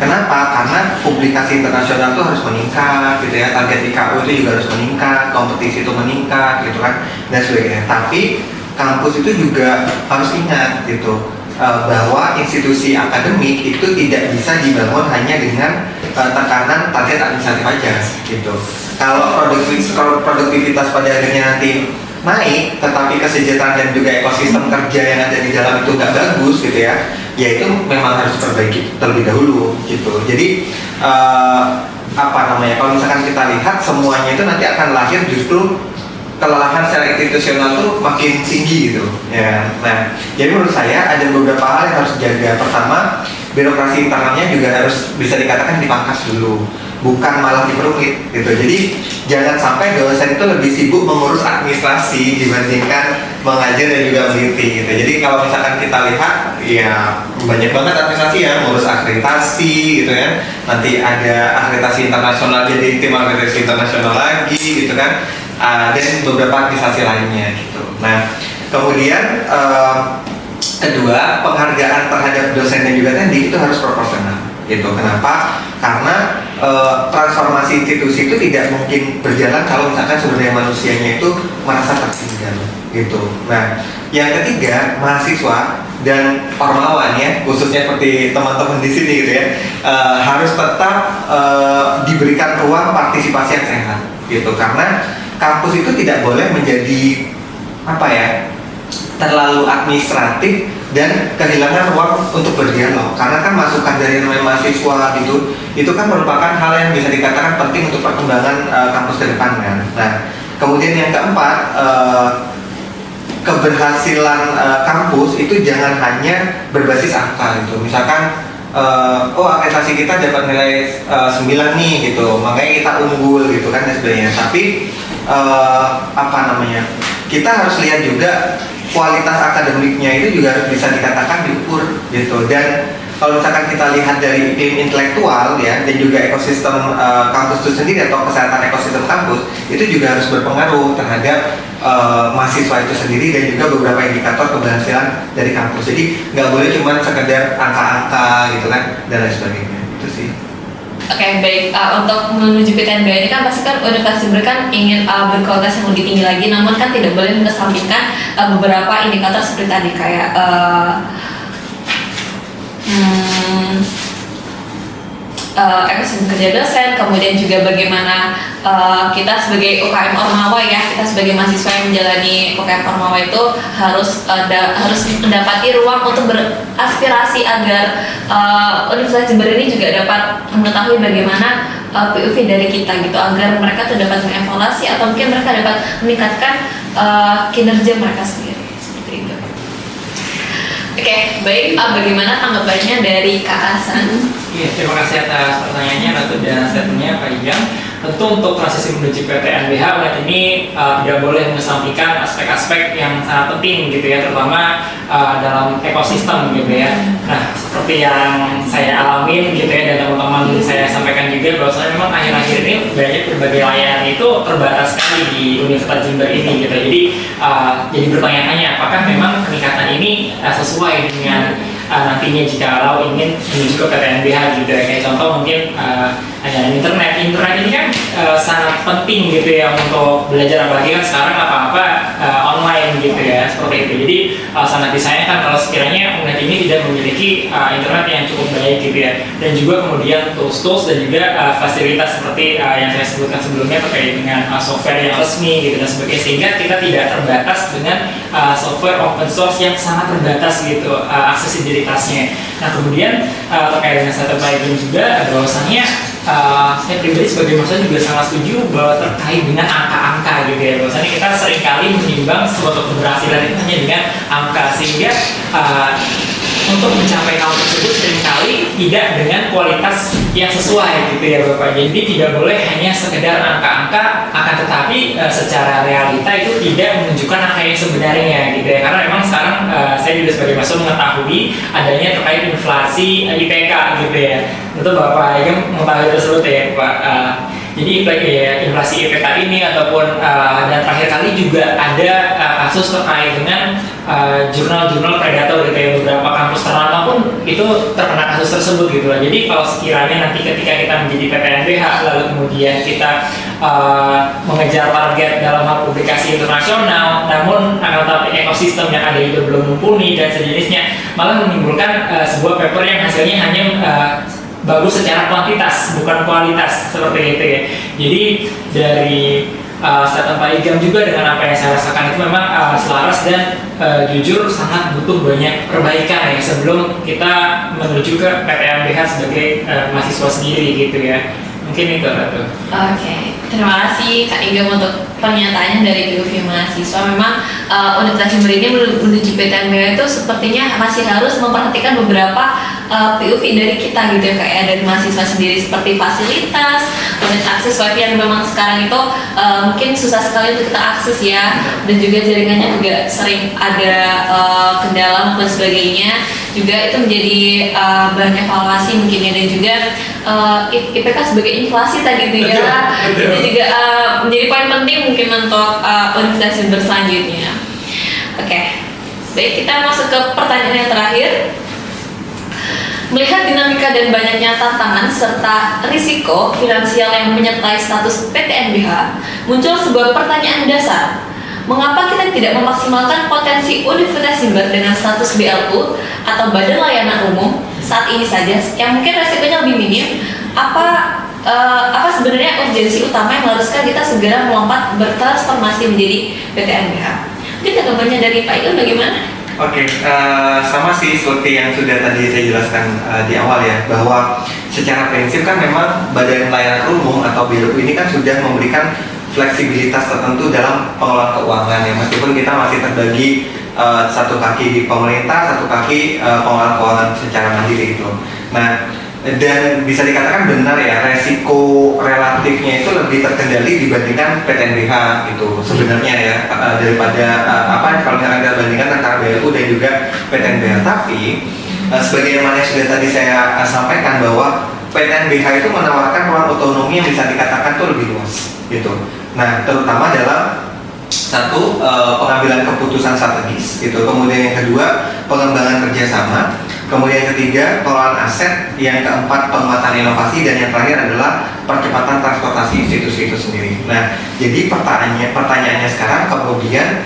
Kenapa? Karena publikasi internasional itu harus meningkat gitu ya, target IKU itu juga harus meningkat, kompetisi itu meningkat gitu kan, dan sebagainya. Tapi kampus itu juga harus ingat gitu bahwa institusi akademik itu tidak bisa dibangun hanya dengan tekanan target administratif aja gitu. Kalau produktivitas pada akhirnya nanti naik, tetapi kesejahteraan dan juga ekosistem kerja yang ada di dalam itu nggak bagus gitu ya, ya itu memang harus diperbaiki terlebih dahulu gitu. Jadi kalau misalkan kita lihat semuanya itu nanti akan lahir justru kelelahan secara institusional tuh makin tinggi gitu ya. Nah, jadi menurut saya ada beberapa hal yang harus dijaga. Pertama, birokrasi internalnya juga harus bisa dikatakan dipangkas dulu, bukan malah diperumit gitu. Jadi jangan sampai dosen itu lebih sibuk mengurus administrasi dibandingkan mengajar dan juga meneliti gitu. Jadi kalau misalkan kita lihat ya banyak banget administrasi ya, ngurus akreditasi gitu ya. Nanti ada akreditasi internasional, jadi tim akreditasi internasional lagi gitu kan. Dan beberapa administrasi lainnya gitu. Nah, kemudian kedua, penghargaan terhadap dosen dan juga teknik itu harus proporsional gitu. Kenapa? Karena transformasi institusi itu tidak mungkin berjalan kalau misalkan sumber daya manusianya itu merasa tertinggal gitu. Nah, yang ketiga, mahasiswa dan ormawan ya, khususnya seperti teman-teman di sini gitu ya, harus tetap diberikan ruang partisipasi yang sehat gitu. Karena kampus itu tidak boleh menjadi terlalu administratif dan kehilangan ruang untuk berdialog. Karena kan masukan dari mahasiswa gitu, itu kan merupakan hal yang bisa dikatakan penting untuk perkembangan kampus ke depan kan. Nah, kemudian yang keempat, keberhasilan kampus itu jangan hanya berbasis angka gitu. Misalkan akreditasi kita dapat nilai 9 nih gitu, makanya kita unggul gitu kan dan sebagainya. Tapi kita harus lihat juga kualitas akademiknya itu juga harus bisa dikatakan diukur gitu. Dan kalau misalkan kita lihat dari iklim intelektual ya, dan juga ekosistem kampus itu sendiri atau kesehatan ekosistem kampus itu juga harus berpengaruh terhadap mahasiswa itu sendiri dan juga beberapa indikator keberhasilan dari kampus. Jadi nggak boleh cuma sekedar angka-angka gitu kan dan lain sebagainya. Itu sih. Oke, baik. Untuk menuju PTNBH ini kan pasti kan Universitas Jember kan ingin berkualitas yang lebih tinggi lagi, namun kan tidak boleh mengesampingkan beberapa indikator seperti tadi kayak ekosistem kerja dosen, kemudian juga bagaimana kita sebagai UKM Ormawa ya, kita sebagai mahasiswa yang menjalani UKM Ormawa itu harus mendapati ruang untuk beraspirasi agar Universitas Jember ini juga dapat mengetahui bagaimana POV dari kita gitu, agar mereka tuh dapat mengevaluasi atau mungkin mereka dapat meningkatkan kinerja mereka sendiri seperti itu. Oke, baik. Bagaimana tanggapannya dari Kak Hasan? Iya, terima kasih atas pertanyaannya Ratu dan statementnya Pak Ijam. Tentu untuk transisi menuju PTNBH UNED ini tidak boleh mengesampingkan aspek-aspek yang sangat penting gitu ya, terutama dalam ekosistem gitu ya. Nah, seperti yang saya alamin gitu ya, dan teman-teman saya sampaikan juga bahwasanya memang akhir-akhir ini banyak berbagai layanan itu terbatas sekali di Universitas Jember ini gitu. Jadi bertanya-tanya apakah memang peningkatan ini sesuai dengan nantinya jika ingin menuju ke PTNBH gitu ya. Kayak contoh mungkin hanya internet ini kan sangat penting gitu ya untuk belajar, apalagi kan sekarang apa-apa online gitu ya, seperti itu. Jadi sangat disayangkan kalau sekiranya UNED ini tidak memiliki internet yang cukup baik gitu ya, dan juga kemudian tools dan juga fasilitas seperti yang saya sebutkan sebelumnya terkait dengan software yang resmi gitu dan sebagainya, sehingga kita tidak terbatas dengan software open source yang sangat terbatas gitu aksesibilitasnya. Nah, kemudian terkait dengan startup lain juga bahwasannya saya pribadi sebagai mahasiswa juga sangat setuju bahwa terkait dengan angka-angka gitu ya, bahwasanya kita seringkali menimbang suatu keberhasilan itu hanya dengan angka, sehingga untuk mencapai hal tersebut seringkali tidak dengan kualitas yang sesuai gitu ya Bapak. Jadi tidak boleh hanya sekedar angka-angka, akan tetapi secara realita itu tidak menunjukkan angka yang sebenarnya gitu ya. Karena memang sekarang saya juga sebagai mahasiswa mengetahui adanya terkait inflasi IPK gitu ya. Tentu Bapak yang mengetahui tersebut ya Pak. Jadi inflasi IPK ini ataupun dan terakhir kali juga ada kasus terkait dengan jurnal-jurnal predator gitu ya, beberapa kampus ternama pun itu terkena kasus tersebut gitu lah. Jadi kalau sekiranya nanti ketika kita menjadi PTNBH lalu kemudian kita mengejar target dalam hal publikasi internasional, namun tetapi ekosistem yang ada itu belum mumpuni dan sejenisnya, malah menimbulkan sebuah paper yang hasilnya hanya bagus secara kuantitas bukan kualitas seperti itu ya. Jadi dari statement Pak Igam juga dengan apa yang saya rasakan itu memang selaras dan jujur sangat butuh banyak perbaikan ya sebelum kita menuju ke PTNBH sebagai mahasiswa sendiri gitu ya. Mungkin itu Ratu. Oke, terima kasih Kak Igam untuk pernyataannya dari POV mahasiswa. Memang Universitas Jember ini menuju PTNBH itu sepertinya masih harus memperhatikan beberapa POV dari kita gitu ya, kayak dari mahasiswa sendiri seperti fasilitas, kemudian akses wifi yang memang sekarang itu mungkin susah sekali untuk kita akses ya, dan juga jaringannya juga sering ada kendala maupun sebagainya, juga itu menjadi bahan evaluasi mungkin ya, dan juga IPK sebagai inflasi tadi itu ya, itu juga menjadi poin penting mungkin untuk Universitas Jember selanjutnya. Oke, baik, kita masuk ke pertanyaan yang terakhir. Melihat dinamika dan banyaknya tantangan serta risiko finansial yang menyertai status PTNBH, muncul sebuah pertanyaan dasar. Mengapa kita tidak memaksimalkan potensi Universitas Jember dengan status BLU atau Badan Layanan Umum saat ini saja, yang mungkin resikonya lebih minim? Apa sebenarnya urgensi utama yang mengharuskan kita segera melompat bertransformasi menjadi PTNBH? Mungkin tanggapannya dari Pak Ion bagaimana? Oke, sama sih seperti yang sudah tadi saya jelaskan di awal ya, bahwa secara prinsip kan memang Badan Layanan Umum atau BLU ini kan sudah memberikan fleksibilitas tertentu dalam pengelolaan keuangan ya, meskipun kita masih terbagi satu kaki di pemerintah, satu kaki pengelolaan keuangan secara mandiri gitu. Nah, dan bisa dikatakan benar ya, resiko relatifnya itu lebih terkendali dibandingkan PTNBH gitu sebenarnya ya, daripada kalau misalnya Anda bandingkan antara BLU dan juga PTNBH. Tapi sebagaimana yang sudah tadi saya sampaikan bahwa PTNBH itu menawarkan ruang otonomi yang bisa dikatakan tuh lebih luas gitu. Nah, terutama dalam satu, pengambilan keputusan strategis gitu, kemudian yang kedua pengembangan kerjasama, kemudian yang ketiga pengelolaan aset, yang keempat penguatan inovasi, dan yang terakhir adalah percepatan transportasi institusi itu sendiri. Nah, jadi pertanyaannya sekarang kemudian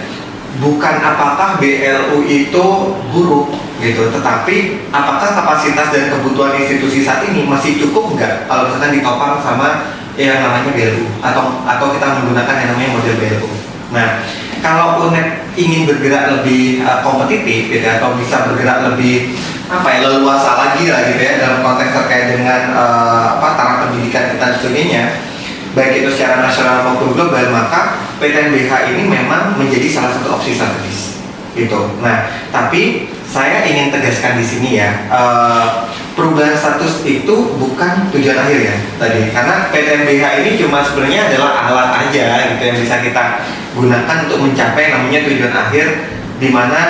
bukan apakah BLU itu buruk gitu, tetapi apakah kapasitas dan kebutuhan institusi saat ini masih cukup nggak kalau misalkan ditopang sama yang namanya BLU atau kita menggunakan yang namanya model BLU. Nah, kalau UNED ingin bergerak lebih kompetitif gitu, atau bisa bergerak lebih leluasa lagi lah gitu ya dalam konteks terkait dengan taraf pendidikan kita dan sebagainya, baik itu secara nasional maupun global, maka PTNBH ini memang menjadi salah satu opsi strategis gitu. Nah, tapi saya ingin tegaskan di sini ya, perubahan status itu bukan tujuan akhir ya tadi, karena PTNBH ini cuma sebenarnya adalah alat aja gitu yang bisa kita gunakan untuk mencapai namanya tujuan akhir, di mana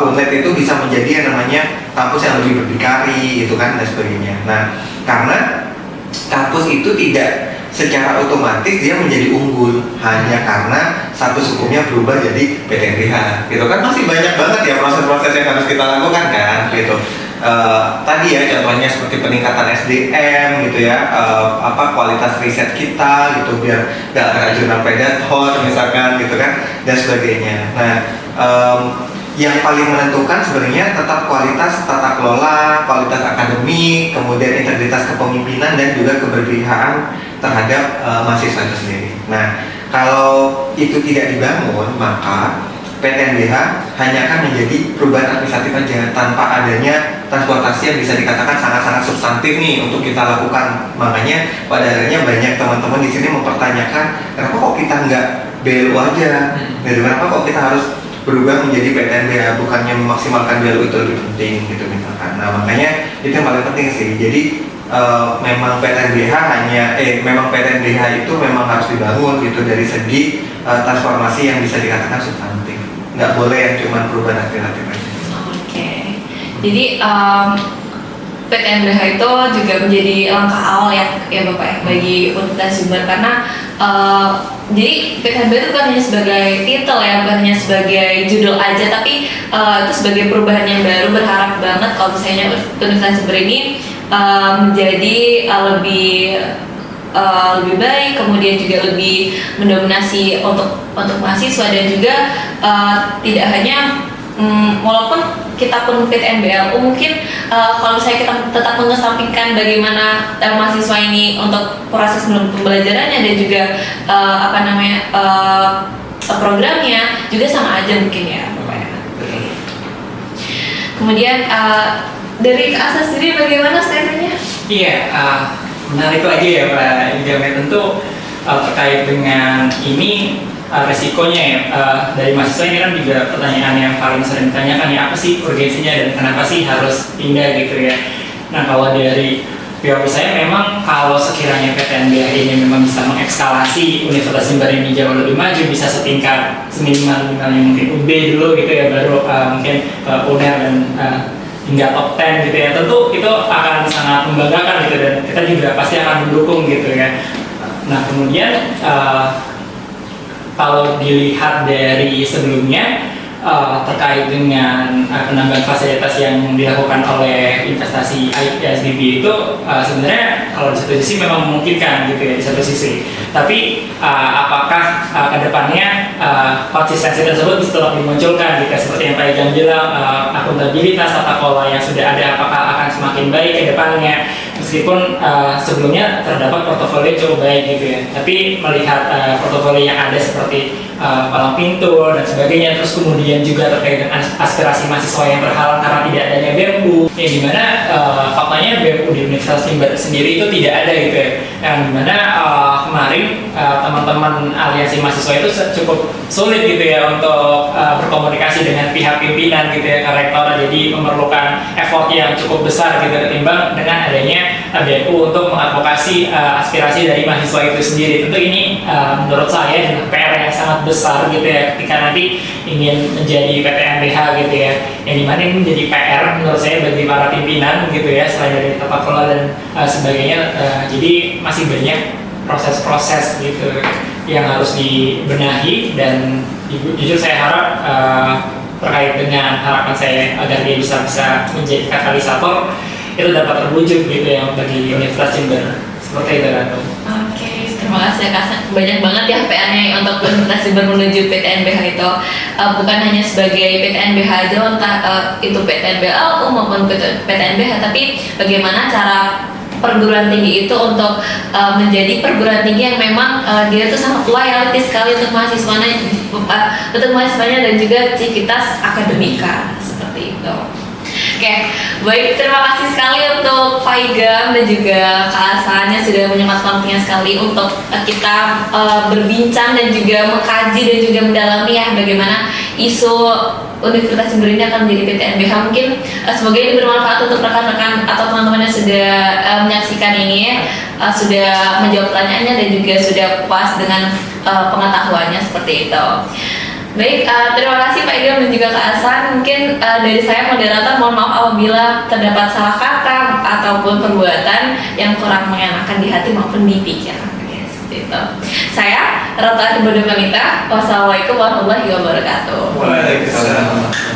UNED itu bisa menjadi yang namanya kampus yang lebih berdikari gitu kan dan sebagainya. Nah, karena kampus itu tidak secara otomatis dia menjadi unggul hanya karena status hukumnya berubah jadi PTNBH gitu kan. Masih banyak banget ya proses-proses yang harus kita lakukan kan gitu. Tadi ya contohnya seperti peningkatan SDM gitu ya, kualitas riset kita gitu biar gak keracunan predator misalkan gitu kan dan sebagainya. Nah, yang paling menentukan sebenarnya tetap kualitas tata kelola, kualitas akademik, kemudian integritas kepemimpinan dan juga keberpihakan terhadap mahasiswa itu sendiri. Nah, kalau itu tidak dibangun, maka PTNBH hanya akan menjadi perubahan administratif aja tanpa adanya transportasi yang bisa dikatakan sangat-sangat substantif nih untuk kita lakukan. Makanya pada akhirnya banyak teman-teman di sini mempertanyakan kenapa kok kita nggak BLU aja, dan kenapa kok kita harus berubah menjadi PTNBH, bukannya memaksimalkan BLU itu lebih penting gitu misalkan. Nah, makanya itu yang paling penting sih. Jadi memang PTNBH itu memang harus dibangun gitu dari segi transformasi yang bisa dikatakan substantif. Nggak boleh yang cuma perubahan alternatif aja. Oke. Jadi PTNBH itu juga menjadi langkah awal ya Bapak ya bagi Universitas Jember, karena jadi PTNBH itu bukan hanya sebagai titel ya, bukan hanya sebagai judul aja, tapi itu sebagai perubahan yang baru. Berharap banget kalau misalnya Universitas Jember ini menjadi lebih baik, kemudian juga lebih mendominasi untuk mahasiswa, dan juga tidak hanya walaupun kita pun PTNBLU mungkin kalau misalnya kita tetap mengesampingkan bagaimana mahasiswa ini untuk proses pembelajarannya dan juga programnya juga sama aja mungkin ya Bapak ya. Kemudian dari Kak Asa sendiri bagaimana statementnya? Iya, menarik lagi ya Pak Jamet, tentu terkait dengan ini resikonya ya, dari mahasiswa ini kan juga pertanyaan yang paling sering ditanyakan ya, apa sih urgensinya dan kenapa sih harus pindah gitu ya. Nah, kalau dari pihak saya memang kalau sekiranya PTNBH ini memang bisa mengekskalasi Universitas Jember ini jauh lebih maju, bisa setingkat seminimal-minimalnya mungkin UB dulu gitu ya, baru mungkin UNER dan hingga top 10 gitu ya, tentu itu akan sangat membanggakan gitu, dan kita juga pasti akan mendukung gitu ya. Nah, kemudian kalau dilihat dari sebelumnya terkait dengan penambahan fasilitas yang dilakukan oleh investasi IPSDB itu sebenarnya kalau di satu sisi memang memungkinkan gitu ya di satu sisi, tapi apakah kedepannya konsistensi tersebut bisa tetap dimunculkan gitu, seperti yang Pak Ijam bilang, akuntabilitas tata kelola yang sudah ada apakah akan semakin baik ke depannya, meskipun sebelumnya terdapat portofolio cukup baik gitu ya, tapi melihat portofolio yang ada seperti palang pintu dan sebagainya, terus kemudian juga terkait dengan aspirasi mahasiswa yang terhalang karena tidak adanya BEMU, yang dimana faktanya BEMU di Universitas Jember sendiri itu tidak ada gitu ya, yang dimana kemarin teman-teman aliansi mahasiswa itu cukup sulit gitu ya untuk berkomunikasi dengan pihak pimpinan gitu ya, ke rektor, jadi memerlukan effort yang cukup besar gitu ketimbang dengan adanya BEMU untuk mengadvokasi aspirasi dari mahasiswa itu sendiri. Tentu ini menurut saya adalah PR yang sangat besar gitu ya, ketika nanti ingin menjadi PTNBH gitu ya, yang dimana ini menjadi PR menurut saya bagi para pimpinan gitu ya, selain dari tata kelola dan sebagainya. Jadi masih banyak proses-proses gitu yang harus dibenahi, dan jujur saya harap terkait dengan harapan saya agar dia bisa menjadi katalisator itu dapat terwujud gitu ya bagi Universitas Jember, seperti itu Ratu. Oke, terima kasih Kak Hasan. Banyak banget ya PR-nya untuk Universitas Jember menuju PTNBH itu. Bukan hanya sebagai PTNBH aja, entah itu PTNBLU maupun PTNBH, tapi bagaimana cara perguruan tinggi itu untuk menjadi perguruan tinggi yang memang dia tuh sangat loyalty sekali untuk mahasiswanya dan juga civitas akademika seperti itu. Oke, baik, terima kasih sekali untuk Pak Igam dan juga Kak Hasan yang sudah menyempatkan waktunya sekali untuk kita berbincang dan juga mengkaji dan juga mendalami ya bagaimana isu Universitas Jember ini akan menjadi PTNBH. Mungkin semoga ini bermanfaat untuk rekan-rekan atau teman-teman yang sudah menyaksikan ini, sudah menjawab pertanyaannya dan juga sudah puas dengan pengetahuannya seperti itu. Baik, terima kasih Pak Igam dan juga Kak Hasan. Mungkin dari saya moderator mohon maaf apabila terdapat salah kata ataupun perbuatan yang kurang mengenakan di hati maupun di pikiran. Ya, seperti itu. Saya Rata Ardibodo Panita. Wassalamualaikum warahmatullahi wabarakatuh. Waalaikumsalam.